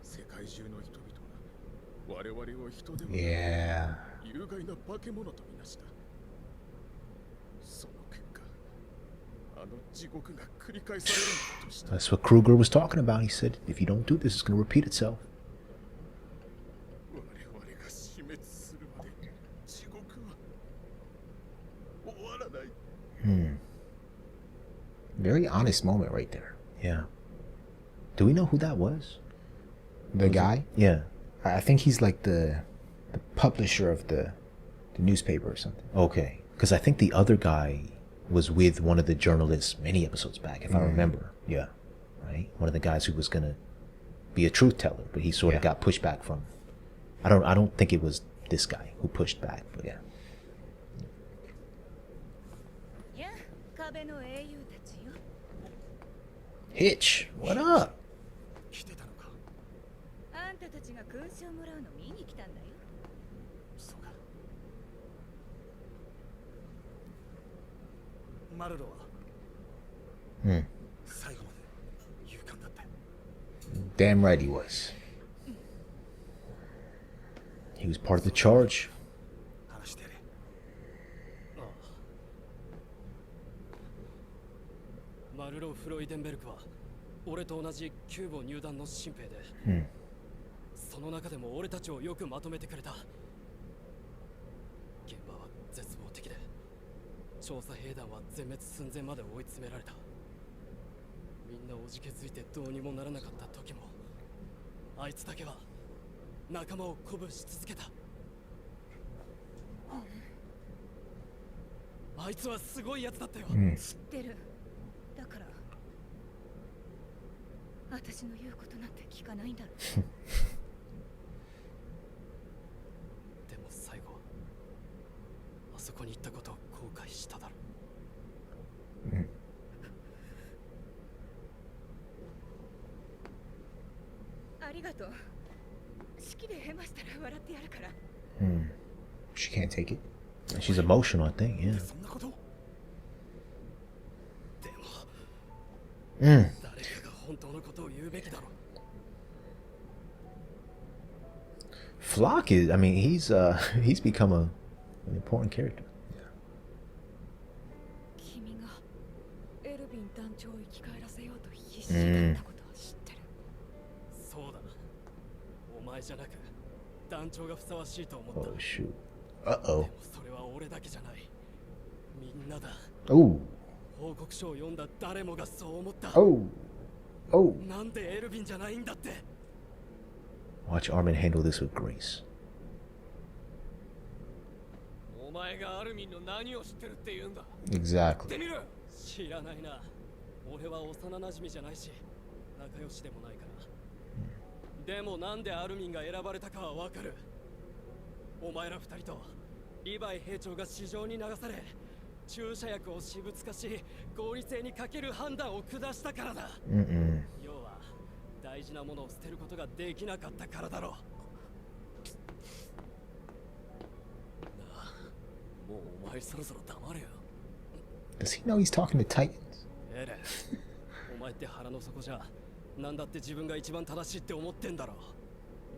世界中の人々が我々を人ではなく有害な化け物とみなした。その結果、あの地獄が繰り返されるのだとした。 That's what Kruger was talking about. He said, if you don't do this, it's going to repeat itself. 我々が死滅するまで地獄は終わらない。 Very honest moment right there. Yeah. Do we know who that was? The guy? Yeah. I think he's like the publisher of the newspaper or something. Okay. Because I think the other guy was with one of the journalists many episodes back, if I remember. Yeah. Right? One of the guys who was going to be a truth teller, but he sort of got pushed back from. I don't think it was this guy who pushed back, but yeah. やあ、壁の英雄たちよ。 Hitch, what up? 来てたのか。あんたたちが勲章もらうの見に来たんだよ。そうか。マルロは最後まで勇敢だった。 Damn right he was. He was part of the charge. 話してやれ。マルロ・フロイデンベルクは俺と同じキューボ入団の新兵で、その中でも俺たちをよくまとめてくれた。現場は絶望的で、調査兵団は全滅寸前まで追い詰められた。みんなおじけづいてどうにもならなかった時も、あいつだけは仲間を鼓舞し続けた。あいつはすごいやつだったよ。知ってる。だから私の言うことなんて聞かないんだろう。でも最後、あそこに行ったことを後悔しただろう。ありがとう。式でヘマしたら笑ってやるから。 She can't take it. She's emotional, I think, yeah. そんなこと？でも、Mm. 誰かが本本当のことを言うべきだろ。 Flock is, I mean, he's become an important character. 君がエルヴィン団長を生き返らせようと必死だったことは知ってる。そうだ。お前じゃなく団長がふさわしいと思った。 Oh shoot. で Uh-oh. もそれは俺だけじゃない。みんなだ。 Oh. 報告書を読んだ誰もがそう思った。 Oh. Oh. なんでエルヴィンじゃないんだって。 Watch Armin handle this with grace. お前がアルミンの何を知ってるって言うんだ。 Exactly. てみる。知らないな。俺は幼馴染じゃないし仲良しでもないから、でもなんでアルミンが選ばれたかはわかる。お前ら二人とリヴァイ兵長が市場に流され注射薬を私物化し合理性に欠ける判断を下したからだ。 Mm-mm. 要は大事なものを捨てることができなかったからだろう。なあ、もうお前そろそろ黙れよ。 Does he know he's talking to Titans? エレン、お前って腹の底じゃなんだって自分が一番正しいって思ってんだろ。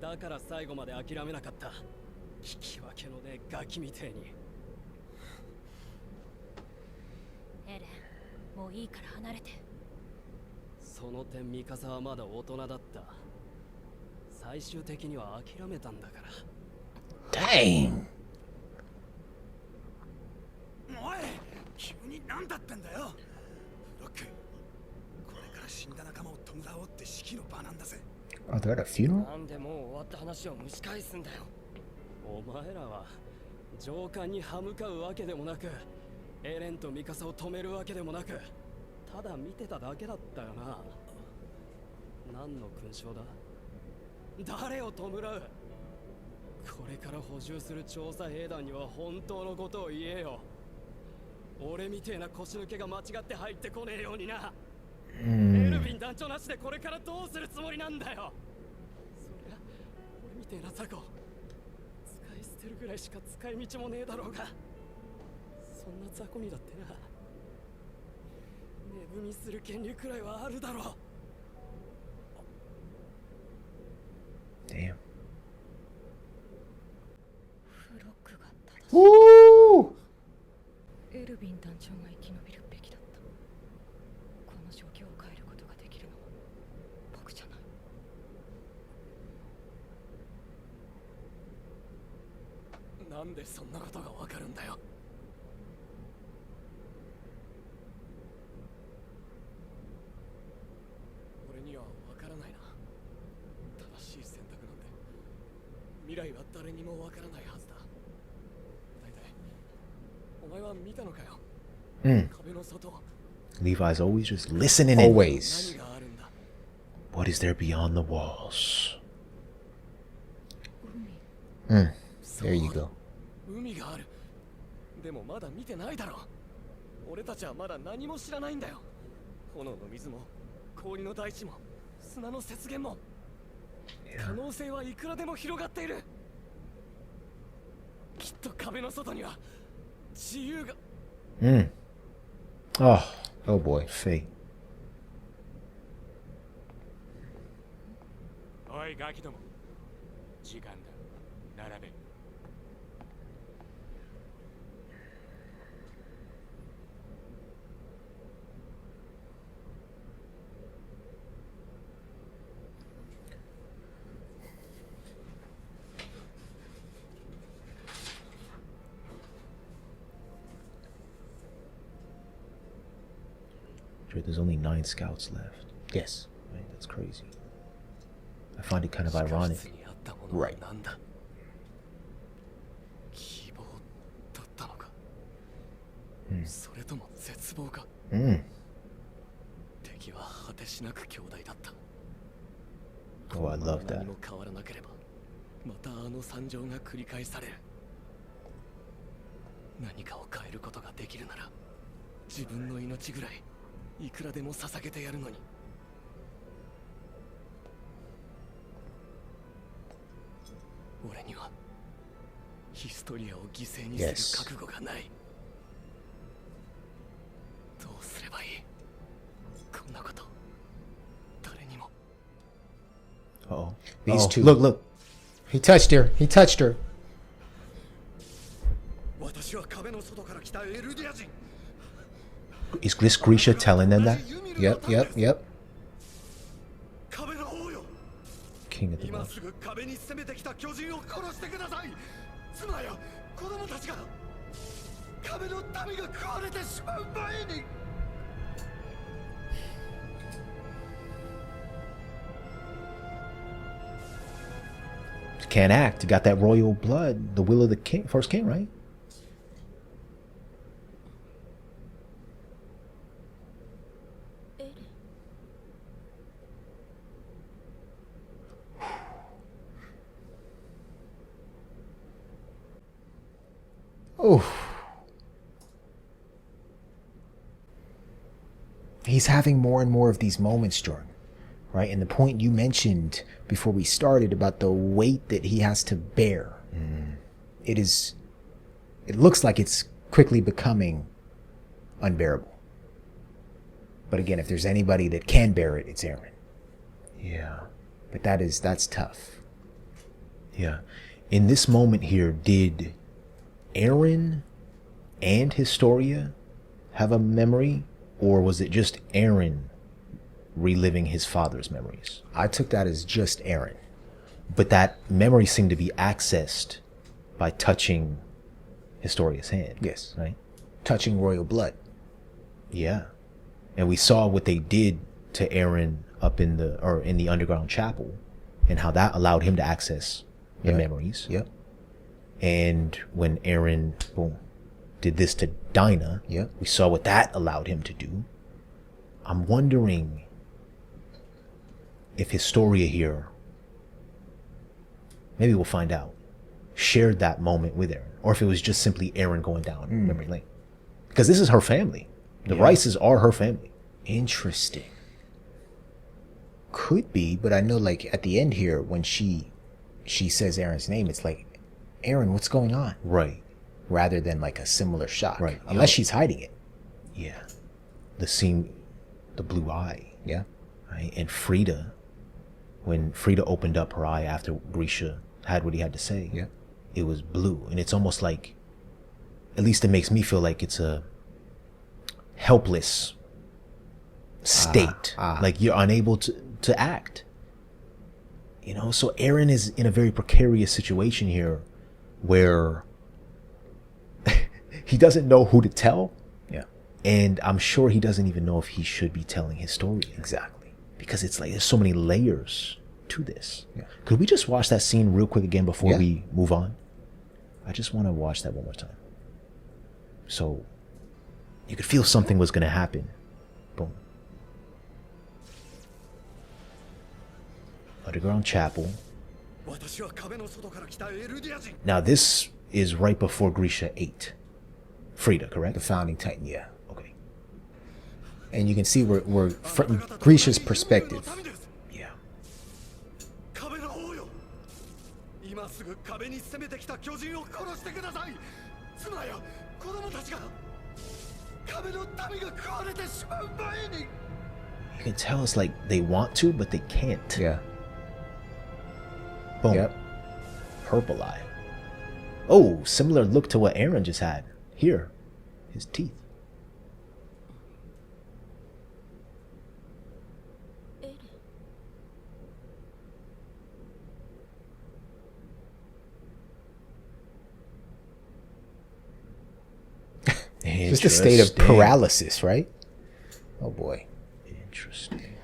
だから最後まで諦めなかった。引き分けのねガキみてえに。エレン、もういいから離れて。その点ミカサはまだ大人だった。最終的には諦めたんだから。 Dang. おい、急に何だったんだよ。ロック、これから死んだ仲間を弔おうって式の場なんだぜ。 Oh, they're at a funeral? なんでもう終わった話を蒸し返すんだよ。お前らは上官に歯向かうわけでもなくエレンとミカサを止めるわけでもなくただ見てただけだったよな。何の勲章だ。誰を弔う。これから補充する調査兵団には本当のことを言えよ。俺みてえな腰抜けが間違って入ってこねえようにな。エルヴィン団長なしでこれからどうするつもりなんだよ。そりゃ俺みてえな雑魚使い捨てるぐらいしか使い道もねえだろうが、そんな雑魚にだってな値踏みする権利くらいはあるだろう。 Damn. フロックが正しい。 Woo! エルヴィン団長が生き延びるべきだった。この状況を変えることができるのは僕じゃない。なんでそんなことがわかるんだよ。俺にはわからないな。正しい選択なんで未来は誰にもわからないはずだ。大体お前は見たのかよ。 Mm. 壁の外 Levi's always just listening in. Always. 何があるんだ。 What is there beyond the walls? Mm. There you go. 海がある。でもまだ見てないだろ。俺たちはまだ何も知らないんだよ。炎の水も氷の大地も砂の雪原も可能性はいくらでも広がっている。きっと壁の外には自由が。 Mm. Oh, oh boy. Fate. おいガキども、時間だ。並べ。 There's only 9 scouts left. Yes. Right? That's crazy. I find it kind of ironic. 地下室にあったものはなんだ。希望だったのか、それとも絶望か。 Mm. 敵は果てしなく強大だった。 Oh, I love 何 that. も変わらなければまたあの惨状が繰り返される。何かを変えることができるなら自分の命ぐらいいくらでも捧げてやるのに。俺にはヒストリアを犠牲にする覚悟がない。どうすればいい。こんなこと誰 Oh, These two. Look. He touched her. He touched her. 私は壁の外から来たエルディア人 Is this Grisha telling them that? Yep. 壁の王よ King of the 今 North. すぐ壁に攻めてきた巨人を殺してください妻や子供たちが壁の民が食われてしまう前に Can't act. Got that royal blood, the will of the king, first king, right? Oh. He's having more and more of these moments, Jordan. Right? And the point you mentioned before we started about the weight that he has to bear. It looks like it's quickly becoming unbearable. But again, if there's anybody that can bear it, it's Aaron. Yeah. But that's tough. Yeah. In this moment here, did Aaron and Historia have a memory, or was it just Aaron reliving his father's memories? I took that as just Aaron. But that memory seemed to be accessed by touching Historia's hand. Yes. Right? Touching royal blood. Yeah. And we saw what they did to Aaron up in the underground chapel, and how that allowed him to access the memories. Yep. And when Aaron, did this to Dinah, we saw what that allowed him to do. I'm wondering if Historia here, maybe we'll find out, shared that moment with Aaron, or if it was just simply Aaron going down memory lane. Because this is her family. The Rices are her family. Interesting. Could be, but I know, like, at the end here, when she says Aaron's name, it's like, Aaron, what's going on? Right. Rather than like a similar shock. Right. Unless she's hiding it. Yeah. The scene, the blue eye. Yeah. Right. And Frida, when Frida opened up her eye after Grisha had what he had to say, it was blue. And it's almost like, at least it makes me feel like it's a helpless state. Like you're unable to act. You know, so Aaron is in a very precarious situation here where he doesn't know who to tell. Yeah. And I'm sure he doesn't even know if he should be telling his story. Exactly. Because it's like there's so many layers to this. Yeah. Could we just watch that scene real quick again before we move on? I just want to watch that one more time. So you could feel something was going to happen. Boom. Underground chapel. Now this is right before Grisha ate Frida, correct? The founding titan, yeah. Okay. And you can see we're from Grisha's perspective. Yeah. You can tell it's like they want to, but they can't. Yeah. Boom. Yep. Purple eye. Oh, similar look to what Aaron just had. Here. His teeth. Just a state of paralysis, right? Oh boy. Interesting.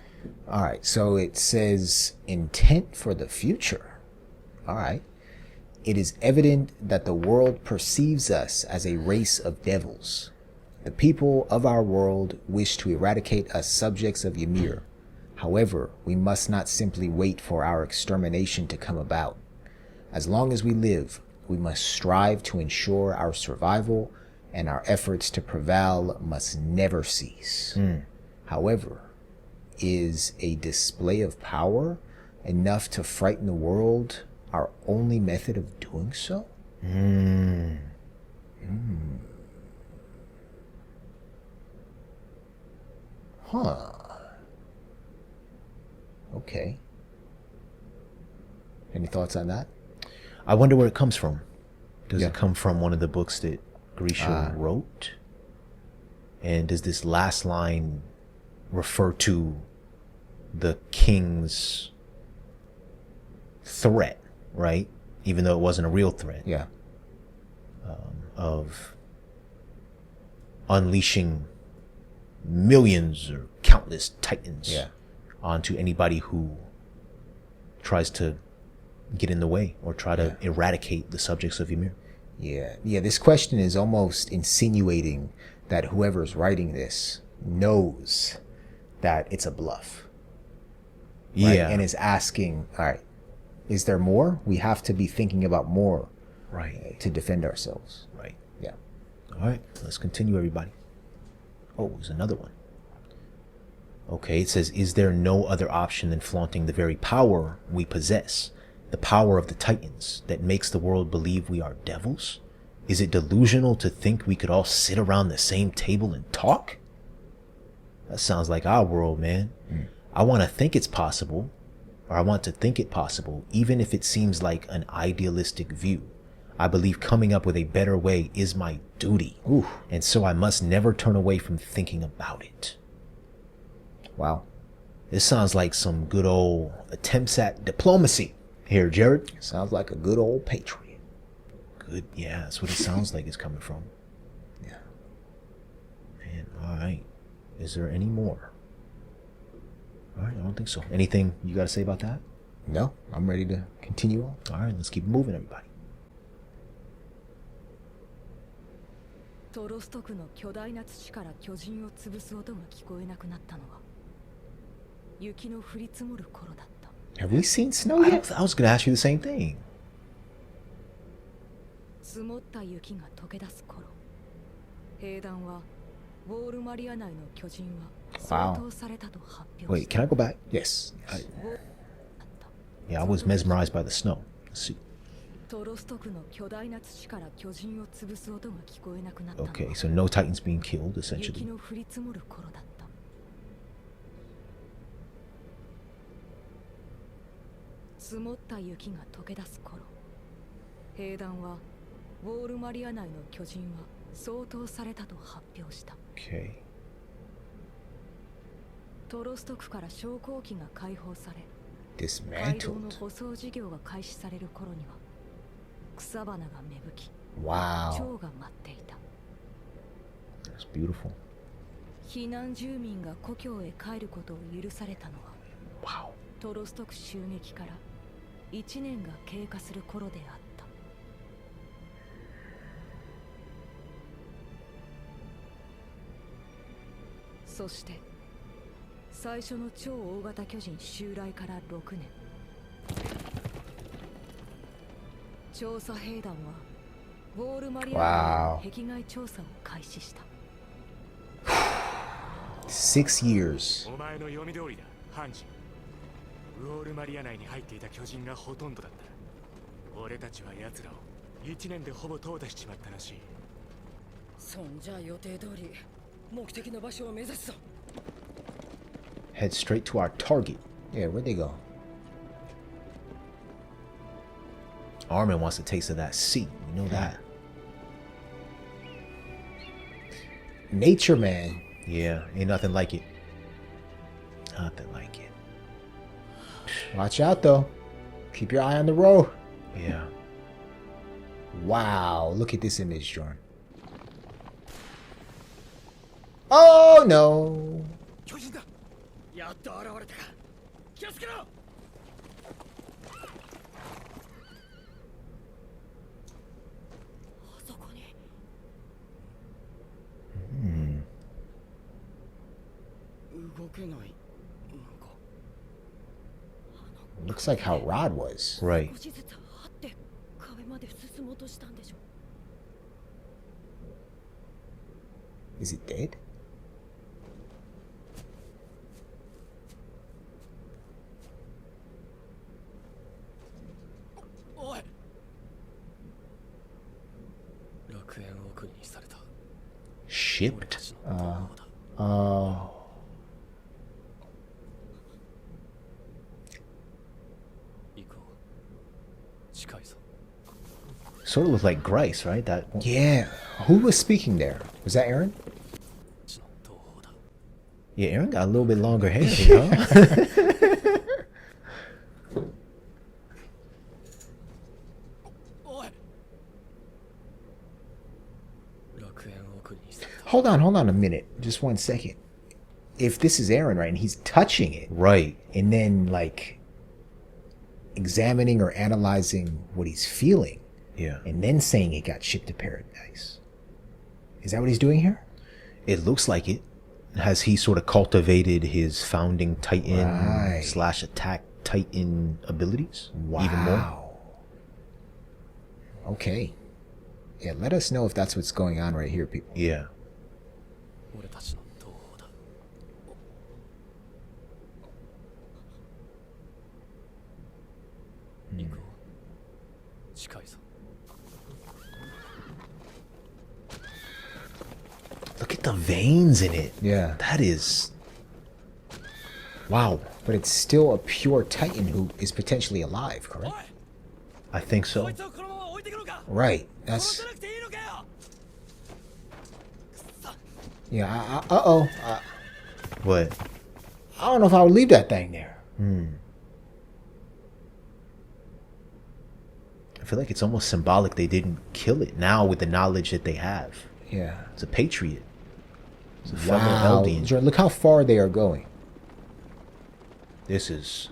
All right, so it says intent for the future. All right. It is evident that the world perceives us as a race of devils. The people of our world wish to eradicate us subjects of Ymir. However, we must not simply wait for our extermination to come about. As long as we live, we must strive to ensure our survival, and our efforts to prevail must never cease. However, is a display of power enough to frighten the world our only method of doing so? Huh. Okay. Any thoughts on that? I wonder where it comes from. Does Yeah. it come from one of the books that Grisha wrote? And does this last line refer to the king's threat, right? Even though it wasn't a real threat, Yeah. of unleashing millions or countless titans Yeah. onto anybody who tries to get in the way or try to eradicate the subjects of Ymir. Yeah. Yeah. This question is almost insinuating that whoever's writing this knows that it's a bluff. Right? Yeah. And is asking, all right, is there more? We have to be thinking about more Right. to defend ourselves. Right. Yeah. All right. Let's continue, everybody. Oh, there's another one. Okay. It says, is there no other option than flaunting the very power we possess? The power of the Titans that makes the world believe we are devils? Is it delusional to think we could all sit around the same table and talk? That sounds like our world, man. I want to think it's possible, or I want to think it possible, even if it seems like an idealistic view. I believe coming up with a better way is my duty. Ooh. And so I must never turn away from thinking about it. Wow. This sounds like some good old attempts at diplomacy here, Jared. Sounds like a good old patriot. Good, yeah, that's what it sounds like it's coming from. Yeah. Man, all right. Is there any more? All right, I don't think so. Anything you got to say about that? No, I'm ready to continue on. All right, let's keep moving, everybody. トロスト区の巨大な土から巨人を潰す音が聞こえなくなったのは雪の降り積もる頃だった。 Have we seen snow yet? I was going to ask you the same thing. 積もった雪が溶け出す頃、兵団はウォールマリア内の巨人は相当されたと発表 Wait, し can I go back? Yes. Yeah, I was mesmerized by the snow. Let's see. トロスト区の巨大な土から巨人を潰す音が聞こえなくなったのは Okay, so no Titans being killed, 雪 essentially. の降り積もる頃だった。積もった雪が溶け出す頃、兵団はウォールマリア内の巨人は相当されたと発表した。 Okay. トロスト区から昇降機が解放され、街道の Dismantled. 舗装事業が開始される頃には草花が芽吹き、 Wow. 蝶が舞っていた。 That's beautiful. 避難住民が故郷へ帰ることを許されたのは Wow. トロスト区襲撃から1年が経過する頃であった。そして最初の超大型巨人襲来から6年、調査兵団はウォールマリアの壁外調査を開始した。 6 years. お前の読み通りだ、ハンジ。ウォールマリア内に入っていた巨人がほとんどだった。俺たちは奴らを1年でほぼ淘汰しちまったらしい。そんじゃ予定通り目的の場所を目指すぞ。 Head straight to our target. Yeah, where'd they go? Armin wants a taste of that sea. We know that. Nature man. Yeah, ain't nothing like it. Nothing like it. Watch out though. Keep your eye on the road. Yeah. Wow, look at this image, Jordan. Oh no. 巨人だ。やっと現れたか。気をつけろ。あそこに 動けない。なんか Looks like how Rod was. Right. 少しずつ張って壁まで進もうとしたんでしょ。 Is it dead? おい。楽園送りにされた。俺 Shipped? たちの友だ。 Oh. 行こ近いぞ。 Sort of looked like Grice, right? That one. Yeah. Who was speaking there? Was that Aaron? ちの同胞だ。 Yeah, Aaron got a little bit longer hair, you know? おい。楽園奥にされた。 Hold on a minute. Just 1 second. If this is Aaron, right, and he's touching it, Right. and then like examining or analyzing what he's feeling, Yeah. and then saying it got shipped to paradise. Is that what he's doing here? It looks like it. Has he sort of cultivated his founding Titan Right. / attack Titan abilities? Wow. Even more? Okay. Yeah, let us know if that's what's going on right here, people. Yeah. 俺たちの同胞だ。行こう。近いぞ。 Look at the veins in it. Yeah. That is... Wow. But it's still a pure Titan who is potentially alive, おい correct? I think こ so. いつをこのまま置いてくのか。 Right. 殺 That's さなくていいのかよ。 yeah. Uh-oh. What? I don't know if I would leave that thing there. I feel like it's almost symbolic they didn't kill it now with the knowledge that they have. Yeah. It's a patriot. It's a fellow Wow. Eldian. Jordan, look how far they are going. This is...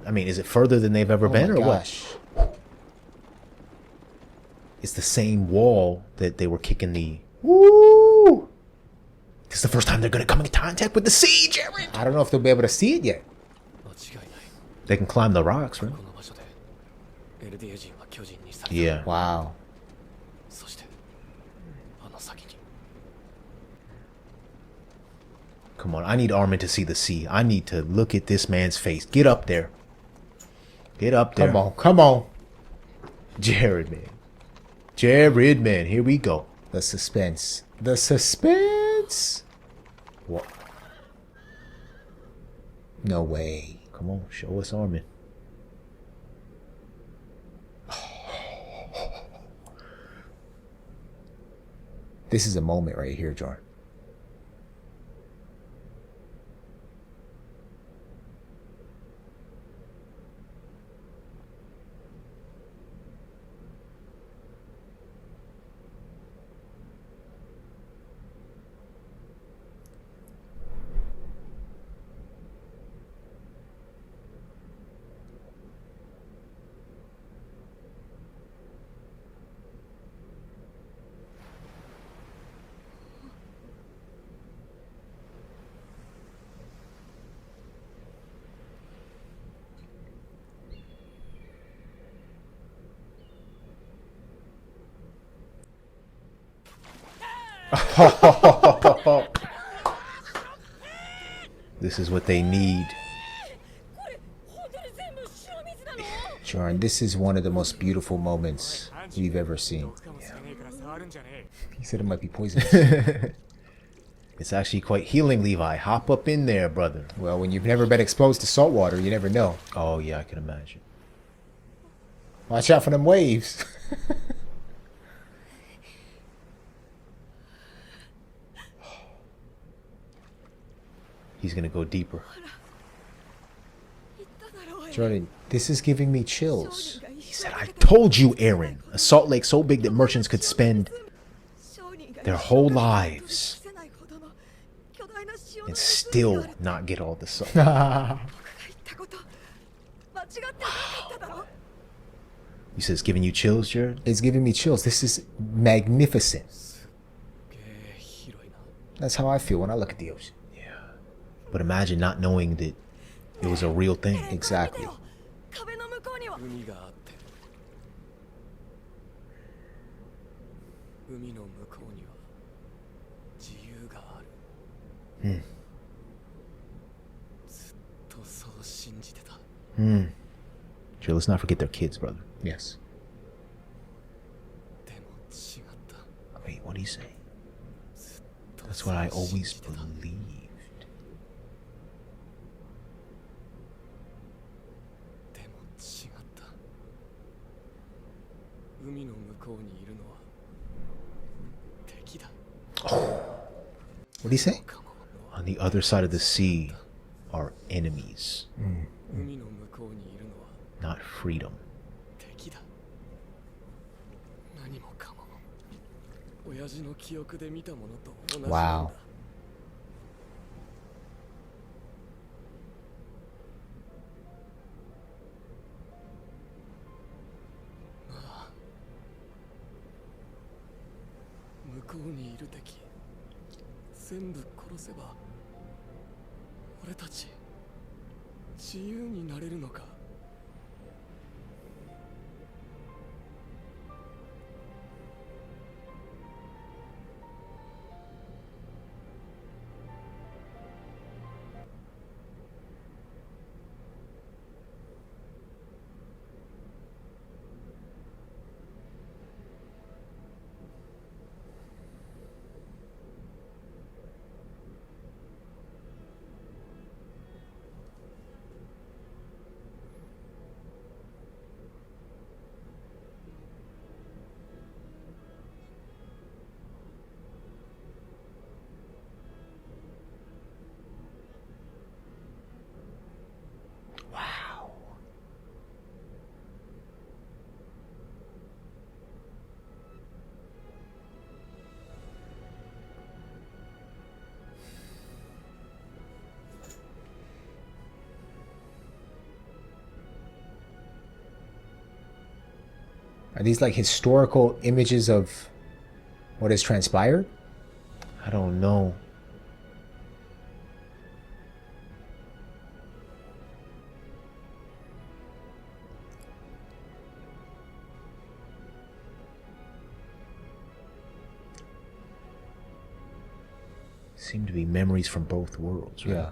I mean, is it further than they've ever been Oh or my what? gosh. It's the same wall that they were kicking the... Woo! This is the first time they're going to come in contact with the sea, Jared! I don't know if they'll be able to see it yet. 間違いない。 They can climb the rocks, right? この場所でエルディア人は巨人にされた。 Yeah. Wow. そしてあの先に。 Come on, I need Armin to see the sea. I need to look at this man's face. Get up there. Get up there. Come on. Jared, man. Jared, man. Here we go. The suspense. The suspense. What? No way. Come on, show us Armin. This is a moment right here, Jordan. This is what they need. これ本当に全部塩水なの？ Jordan, this is one of the most beautiful moments we've ever seen. かもしれねえから触るんじゃねえ。 He said it might be poisonous. It's actually quite healing, Levi. Hop up in there, brother. Well, when you've never been exposed to salt water, you never know. Oh, yeah, I can imagine. Watch out for them waves. He's gonna go deeper. 言っただろうよ。 Jordan, this is giving me chills. 商人が一 He 生 said, か I けた told you, Aaron. A salt lake so big that merchants could spend 商人が their 一生 whole かけた lives 取り出せないほどの巨大な塩の and 湖が still ある。 not get all the salt. 僕が言ったこと間違ってなかっただろう。 You said it's giving you chills, Jared? It's giving me chills. This is magnificent. げえ広いな。 That's how I feel when I look at the ocean. But imagine not knowing that it was a real thing. Exactly. 壁の向こうには海があって海の向こうには自由がある。ずっとそう信じてた。 Jared, let's not forget their kids, brother. Yes. でも違った。 Wait, what do you say? ずっと That's what I そう信 always じてた。 believed. でも違った。海の向こうにいるのは敵だ。 What do you say? かも On the other side of the sea are enemies, 海の向こうにいるのは not freedom. 敵だ。何もかも親父の記憶で見たものと同じなんだ。 Wow. 向こうにいる敵全部殺せば俺たち自由になれるのか。Wow. Are these like historical images of what has transpired? I don't know. Seem to be memories from both worlds, right?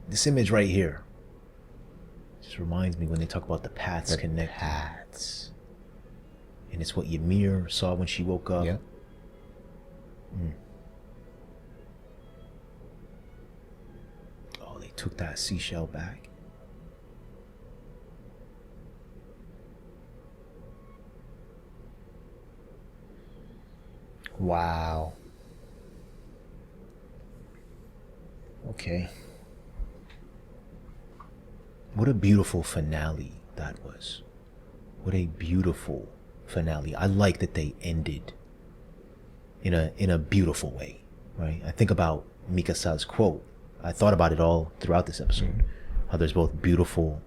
This image right here just reminds me when they talk about the paths The connected. paths. And it's what Ymir saw when she woke up. Yeah. Oh, they took that seashell back. Wow. Okay. What a beautiful finale that was. What a beautiful finale. I like that they ended in a beautiful way, right? I think about Mikasa's quote. I thought about it all throughout this episode. How there's both beautiful,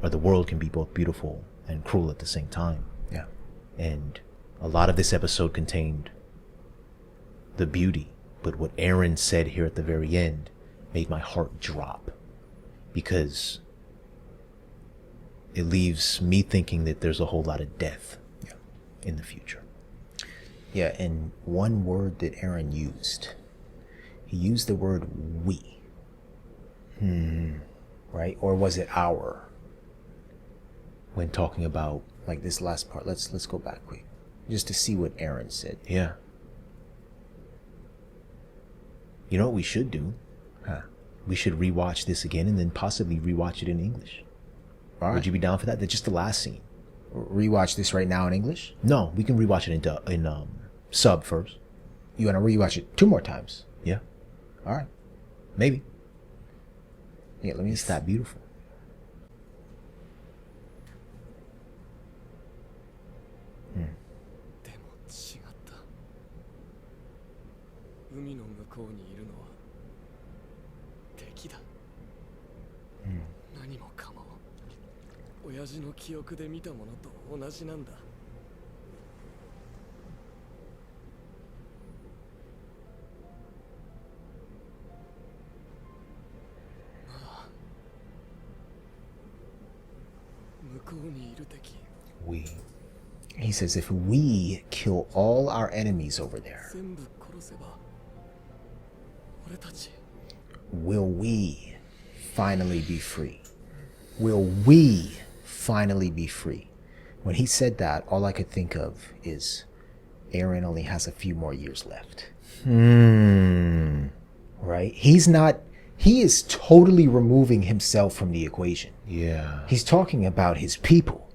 or the world can be both beautiful and cruel at the same time. Yeah. And a lot of this episode contained the beauty, but what Aaron said here at the very end made my heart drop, because it leaves me thinking that there's a whole lot of death in the future. Yeah, and one word that Aaron used, he used the word we. Right? Or was it our? When talking about, Like this last part. Let's go back quick. Just to see what Aaron said. yeah. You know what we should do? Huh. We should rewatch this again and then possibly rewatch it in English. All right. Would you be down for that? That's just the last scene. Rewatch this right now in English? No, we can rewatch it in sub first. You want to rewatch it 2 more times? Yeah, All right. maybe. Yeah, let me. It's that beautiful. でも違った。海の向こうにいるのは敵だ。何もかも親父の記憶で見たものと同じなんだ。向こうにいる敵 We. He says, if we kill all our enemies over there, 全部殺せば俺たち will we finally be free? Will we finally be free? When he said that, all I could think of is Aaron only has a few more years left. right? He is totally removing himself from the equation. Yeah. He's talking about his people.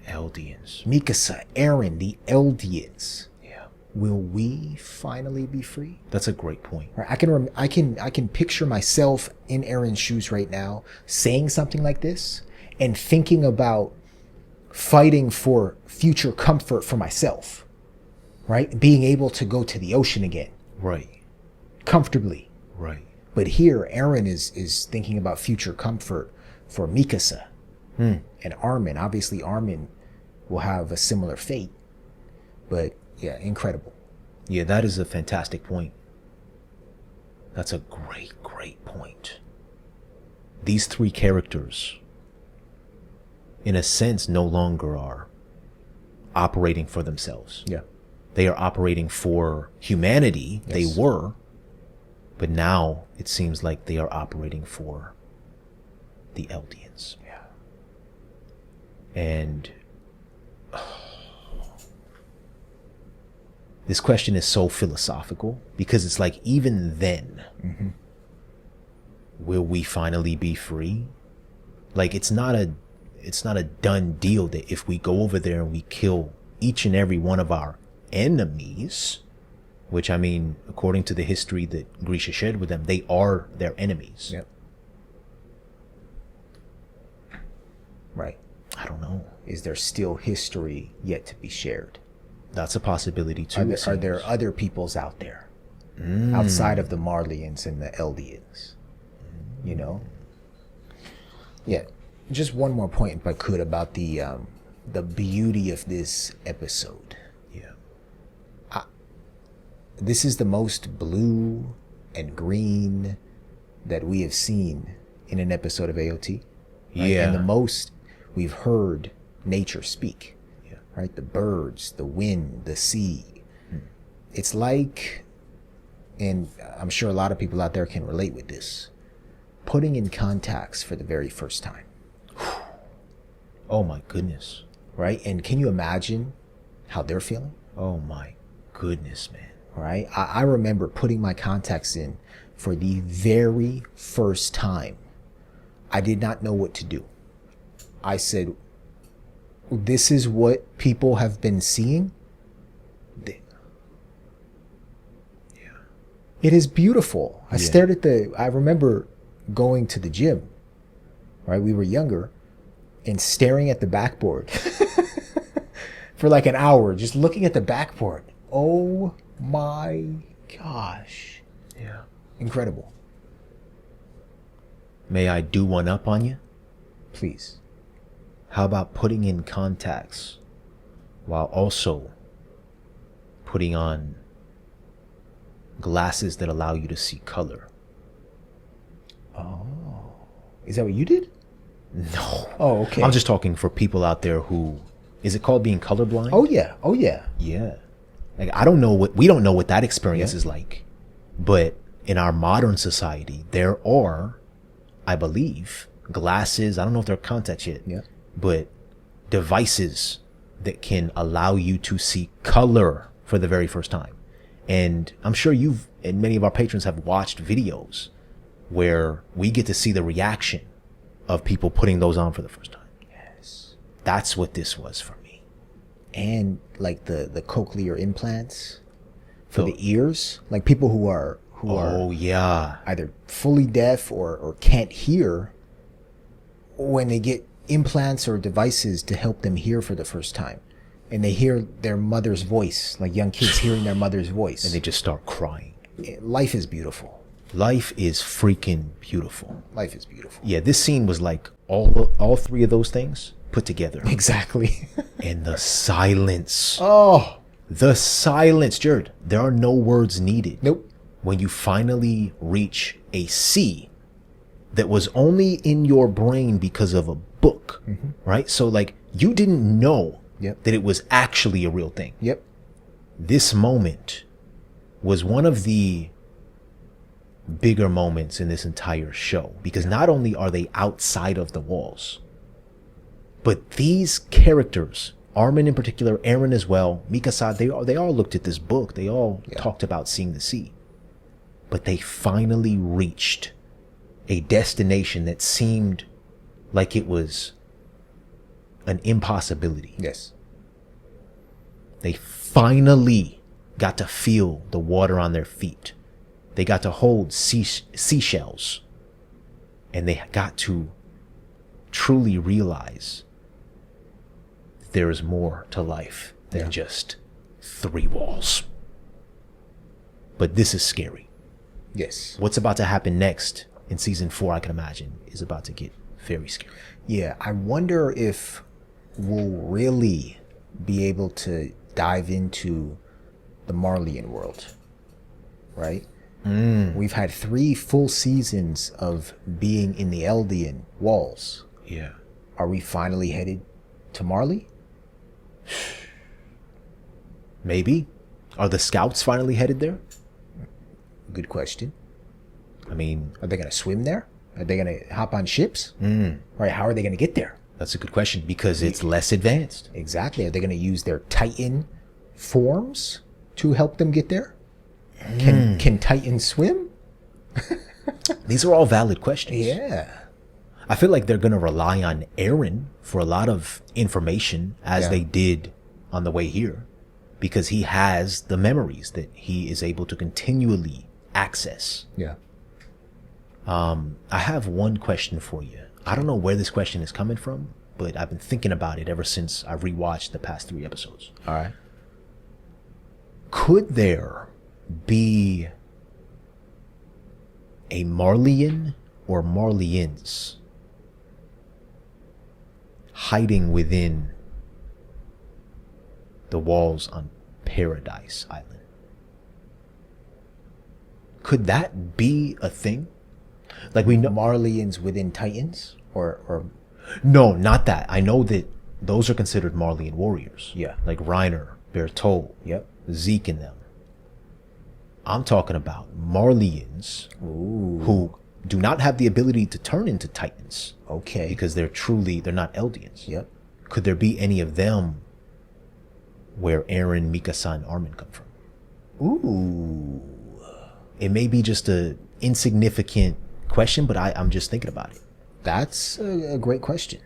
Eldians. Mikasa, Eren, the Eldians. Yeah. Will we finally be free? That's a great point. Right, I can picture myself in Eren's shoes right now, saying something like this, and thinking about fighting for future comfort for myself. Right, being able to go to the ocean again, Right. comfortably. Right. But here, Eren is thinking about future comfort for Mikasa and Armin. Obviously, Armin will have a similar fate. But yeah, incredible. Yeah, that is a fantastic point. That's a great, great point. These three characters, in a sense, no longer are operating for themselves. Yeah. They are operating for humanity. Yes. They were. But now it seems like they are operating for the Eldians. Yeah. And this question is so philosophical because it's like, even then, will we finally be free? Like, it's not a done deal that if we go over there and we kill each and every one of our enemies, which, I mean, according to the history that Grisha shared with them, they are their enemies. Yep. Right. I don't know. Is there still history yet to be shared? That's a possibility too. Are there other peoples out there outside of the Marleyans and the Eldians? You know? Yeah. Just one more point, if I could, about the beauty of this episode. Yeah. This is the most blue and green that we have seen in an episode of AOT. Right? Yeah. And the most we've heard nature speak. Yeah. Right? The birds, the wind, the sea. It's like, and I'm sure a lot of people out there can relate with this, putting in contacts for the very first time. Oh my goodness. Right? And can you imagine how they're feeling? Oh my goodness, man. Right? I remember putting my contacts in for the very first time. I did not know what to do. I said, this is what people have been seeing? Yeah. It is beautiful. I stared at I remember going to the gym, right? We were younger, and staring at the backboard for like an hour, just looking at the backboard. Oh my gosh. Yeah. Incredible. May I do one up on you? Please. How about putting in contacts while also putting on glasses that allow you to see color? Oh. Is that what you did? No. Oh, okay. I'm just talking for people out there who, is it called being colorblind? Oh yeah. Oh yeah. Yeah. Like, we don't know what that experience is like. But in our modern society, there are, I believe, glasses, I don't know if they're contacts yet, but devices that can allow you to see color for the very first time. And I'm sure you've, and many of our patrons have watched videos where we get to see the reaction of people putting those on for the first time. Yes. That's what this was for me. And like the cochlear implants for the ears, like people who are either fully deaf or can't hear, when they get implants or devices to help them hear for the first time, and they hear their mother's voice, like young kids hearing their mother's voice, and they just start crying. Life is beautiful. Life is freaking beautiful. Life is beautiful. Yeah, this scene was like all three of those things put together. Exactly. And the silence. Oh. The silence, Jared. There are no words needed. Nope. When you finally reach a C that was only in your brain because of a book, right? So like, you didn't know that it was actually a real thing. Yep. This moment was one of the bigger moments in this entire show, because not only are they outside of the walls, but these characters, Armin in particular, Eren as well, Mikasa, they all looked at this book. They all talked about seeing the sea. but they finally reached a destination that seemed like it was an impossibility. Yes. They finally got to feel the water on their feet. They got to hold seashells. And they got to truly realize there is more to life than just 3 walls. But this is scary. Yes. What's about to happen next in season 4, I can imagine, is about to get very scary. Yeah, I wonder if we'll really be able to dive into the Marleyan world, right? We've had 3 full seasons of being in the Eldian walls. Yeah. Are we finally headed to Marley? Maybe. Are the scouts finally headed there? Good question. I mean, Are they going to swim there? Are they going to hop on ships? Right, how are they going to get there? that's a good question because it's less advanced. Exactly. Are they going to use their Titan forms to help them get there? Can Titans swim? These are all valid questions. Yeah. I feel like they're going to rely on Eren for a lot of information as Yeah. they did on the way here because he has the memories that he is able to continually access. Yeah. I have one question for you. I don't know where this question is coming from, but I've been thinking about it ever since I rewatched the past 3 episodes. All right. Could there be a Marleyan or Marleyans hiding within the walls on Paradise Island? Could that be a thing? Like we know, Marleyans within Titans? Or no, not that. I know that those are considered Marleyan warriors. Yeah. Like Reiner, Bertol, Yep. Zeke and them. I'm talking about Marleyans who do not have the ability to turn into Titans Okay. because they're not Eldians. Yep. Could there be any of them where Eren, Mikasa, and Armin come from? Ooh. It may be just a insignificant question, but I'm just thinking about it. That's a great question.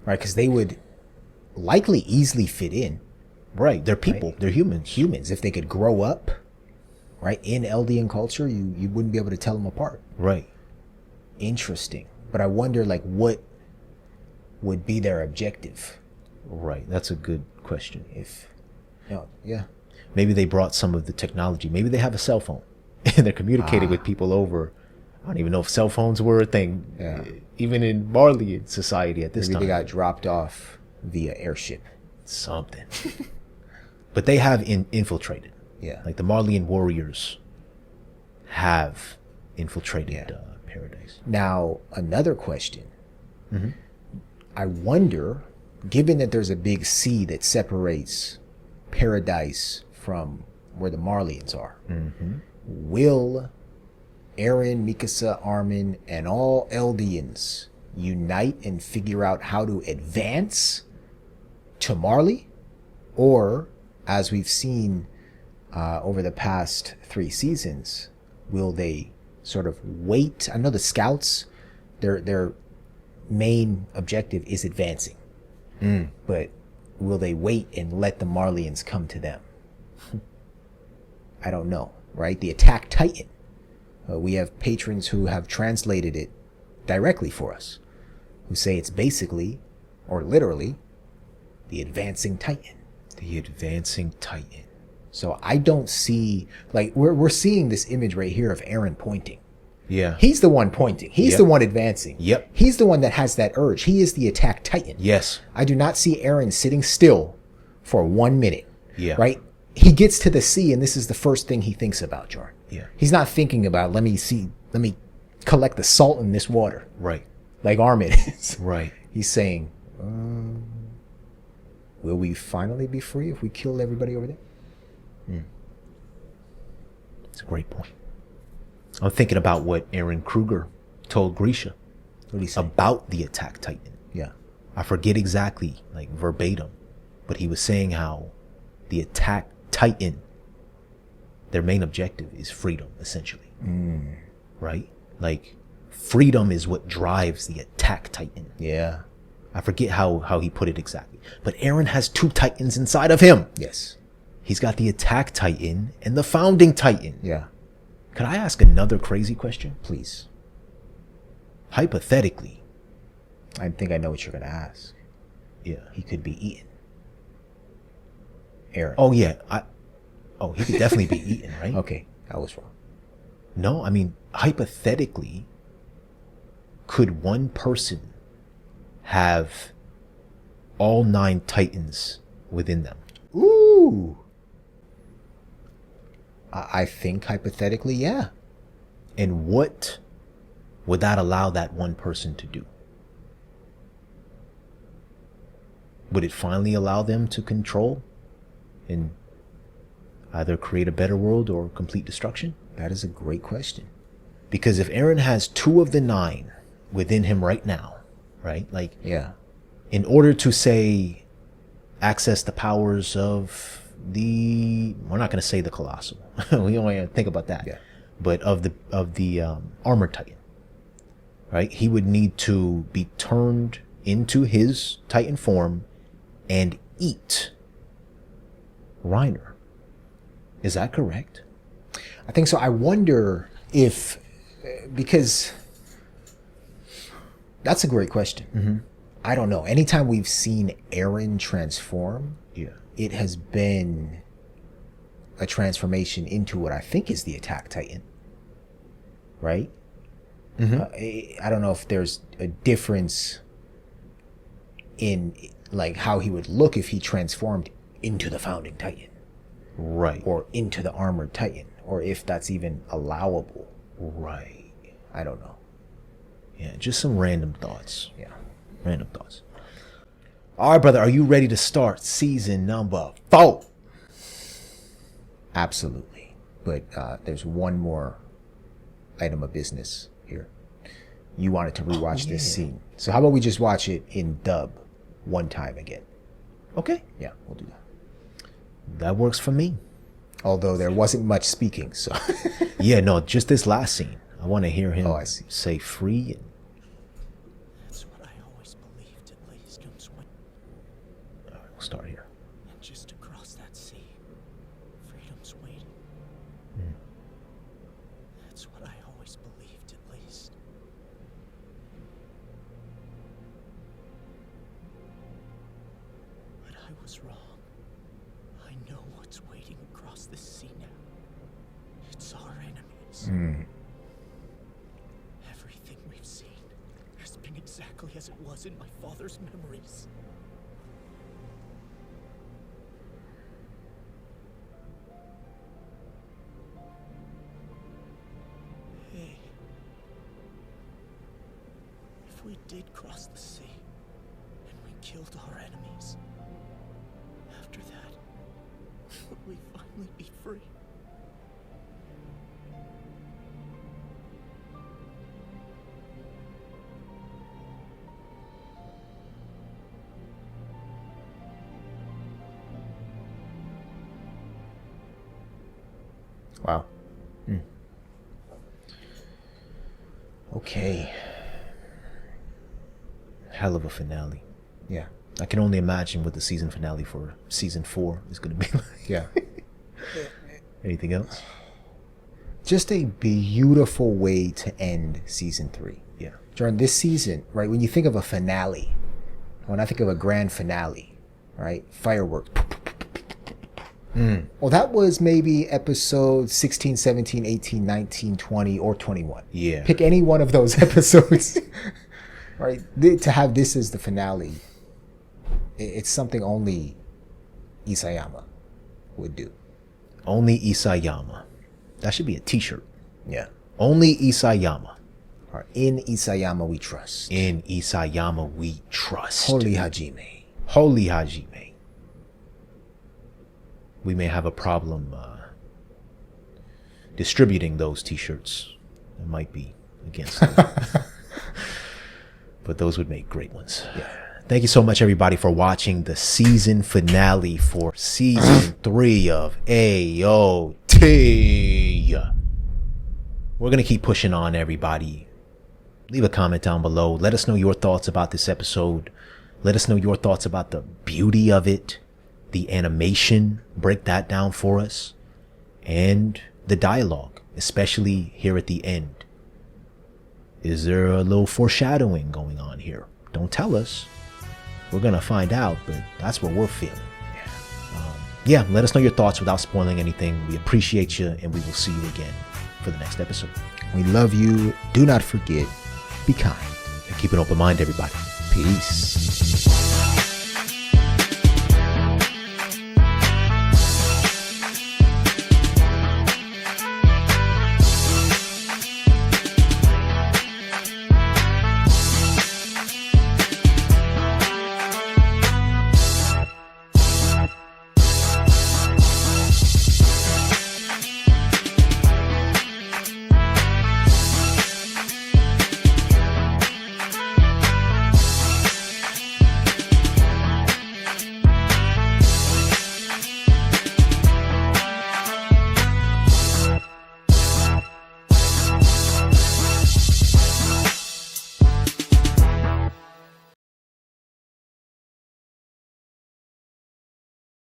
Right, because they would likely easily fit in. Right. They're people. Right. They're humans. Humans, if they could grow up, right, in Eldian culture, you wouldn't be able to tell them apart. Right. Interesting. But I wonder, like, what would be their objective? Right. That's a good question. If, yeah. Maybe they brought some of the technology. Maybe they have a cell phone and they're communicating with people over. I don't even know if cell phones were a thing, Yeah. even in Marleyan society at this Maybe time. they got dropped off via airship. Something. But they have infiltrated. Yeah. Like the Marleyan warriors have infiltrated Paradise. Now, another question. I wonder, given that there's a big sea that separates Paradise from where the Marleyans are, will Eren, Mikasa, Armin, and all Eldians unite and figure out how to advance to Marley? Or, as we've seen over the past 3 seasons, will they sort of wait? I know the scouts, their main objective is advancing. But will they wait and let the Marleyans come to them? I don't know, right? The Attack Titan. We have patrons who have translated it directly for us, who say it's basically, or literally, the Advancing Titan. The Advancing Titan. So I don't see, like, we're seeing this image right here of Eren pointing. Yeah. He's the one pointing. He's Yep. the one advancing. Yep. He's the one that has that urge. He is the Attack Titan. Yes. I do not see Eren sitting still for 1 minute. Yeah. Right? He gets to the sea, and this is the first thing he thinks about, Jordan. Yeah. He's not thinking about, let me collect the salt in this water, Right. like Armin is. Right. He's saying, will we finally be free if we kill everybody over there? It's a great point. I'm thinking about what Aaron Kruger told Grisha What do you say? about the Attack Titan. Yeah. I forget exactly, like verbatim, but he was saying how the Attack Titan their main objective is freedom, essentially. Right? Like, freedom is what drives the attack titan. Yeah. I forget how he put it exactly. But Eren has 2 titans inside of him. Yes. He's got the attack titan and the founding titan. Yeah. Could I ask another crazy question? Please. Hypothetically, I think I know what you're going to ask. yeah. He could be eaten. Eren. Oh, yeah. He could definitely be eaten, right? Okay. I was wrong. No, I mean, hypothetically, could one person have all 9 titans within them? Ooh. I think hypothetically, yeah. And what would that allow that one person to do? Would it finally allow them to control and either create a better world or complete destruction? That is a great question. Because if Eren has 2 of the 9 within him right now, right? Like, Yeah. in order to say access the powers of we're not going to say the colossal. We don't want to think about that. Yeah. But of the armored titan, right? He would need to be turned into his titan form and eat Reiner. Is that correct? I think so. I wonder if, because that's a great question. I don't know. Anytime we've seen Eren transform, Yeah. it has been a transformation into what I think is the attack titan. Right? I don't know if there's a difference in like how he would look if he transformed into the founding titan Right. or into the armored titan, or if that's even allowable. Right. I don't know. Yeah, just some random thoughts. Yeah. Random thoughts. All right, brother, are you ready to start season number 4? Absolutely. But there's one more item of business here. You wanted to rewatch this scene. So how about we just watch it in dub one time again? Okay. Yeah, we'll do that. That works for me. Although there wasn't much speaking, so Yeah, no, just this last scene. I want to hear him I see. say free. And That's what I always believed, at least, comes when. all right, we'll start here. And just across that sea, freedom's waiting. That's what I always believed, at least. But I was wrong. I know what's waiting across the sea now. It's our enemies. Everything we've seen has been exactly as it was in my father's memories. Hey. If we did cross the sea, and we killed our enemies, after that, would we finally be free? wow. Okay. Hell of a finale. Yeah. I can only imagine what the season finale for season 4 is going to be like. Yeah. Anything else? Just a beautiful way to end season 3. Yeah. During this season, right, when you think of a finale, when I think of a grand finale, right, fireworks. Well, that was maybe episode 16, 17, 18, 19, 20, or 21. Yeah. Pick any one of those episodes, right? To have this as the finale, it's something only Isayama would do. Only Isayama. That should be a t-shirt. Yeah. Only Isayama. Or in Isayama we trust. In Isayama we trust. Holy Hajime. Holy Hajime. We may have a problem distributing those t-shirts. It might be against them. But those would make great ones. Yeah. Thank you so much, everybody, for watching the season finale for season 3 of AOT. We're going to keep pushing on, everybody. Leave a comment down below. Let us know your thoughts about this episode. Let us know your thoughts about the beauty of it, the animation. Break that down for us. And the dialogue, especially here at the end. Is there a little foreshadowing going on here? Don't tell us. We're going to find out, but that's what we're feeling. Yeah, let us know your thoughts without spoiling anything. We appreciate you, and we will see you again for the next episode. We love you. Do not forget, be kind. And keep an open mind, everybody. Peace.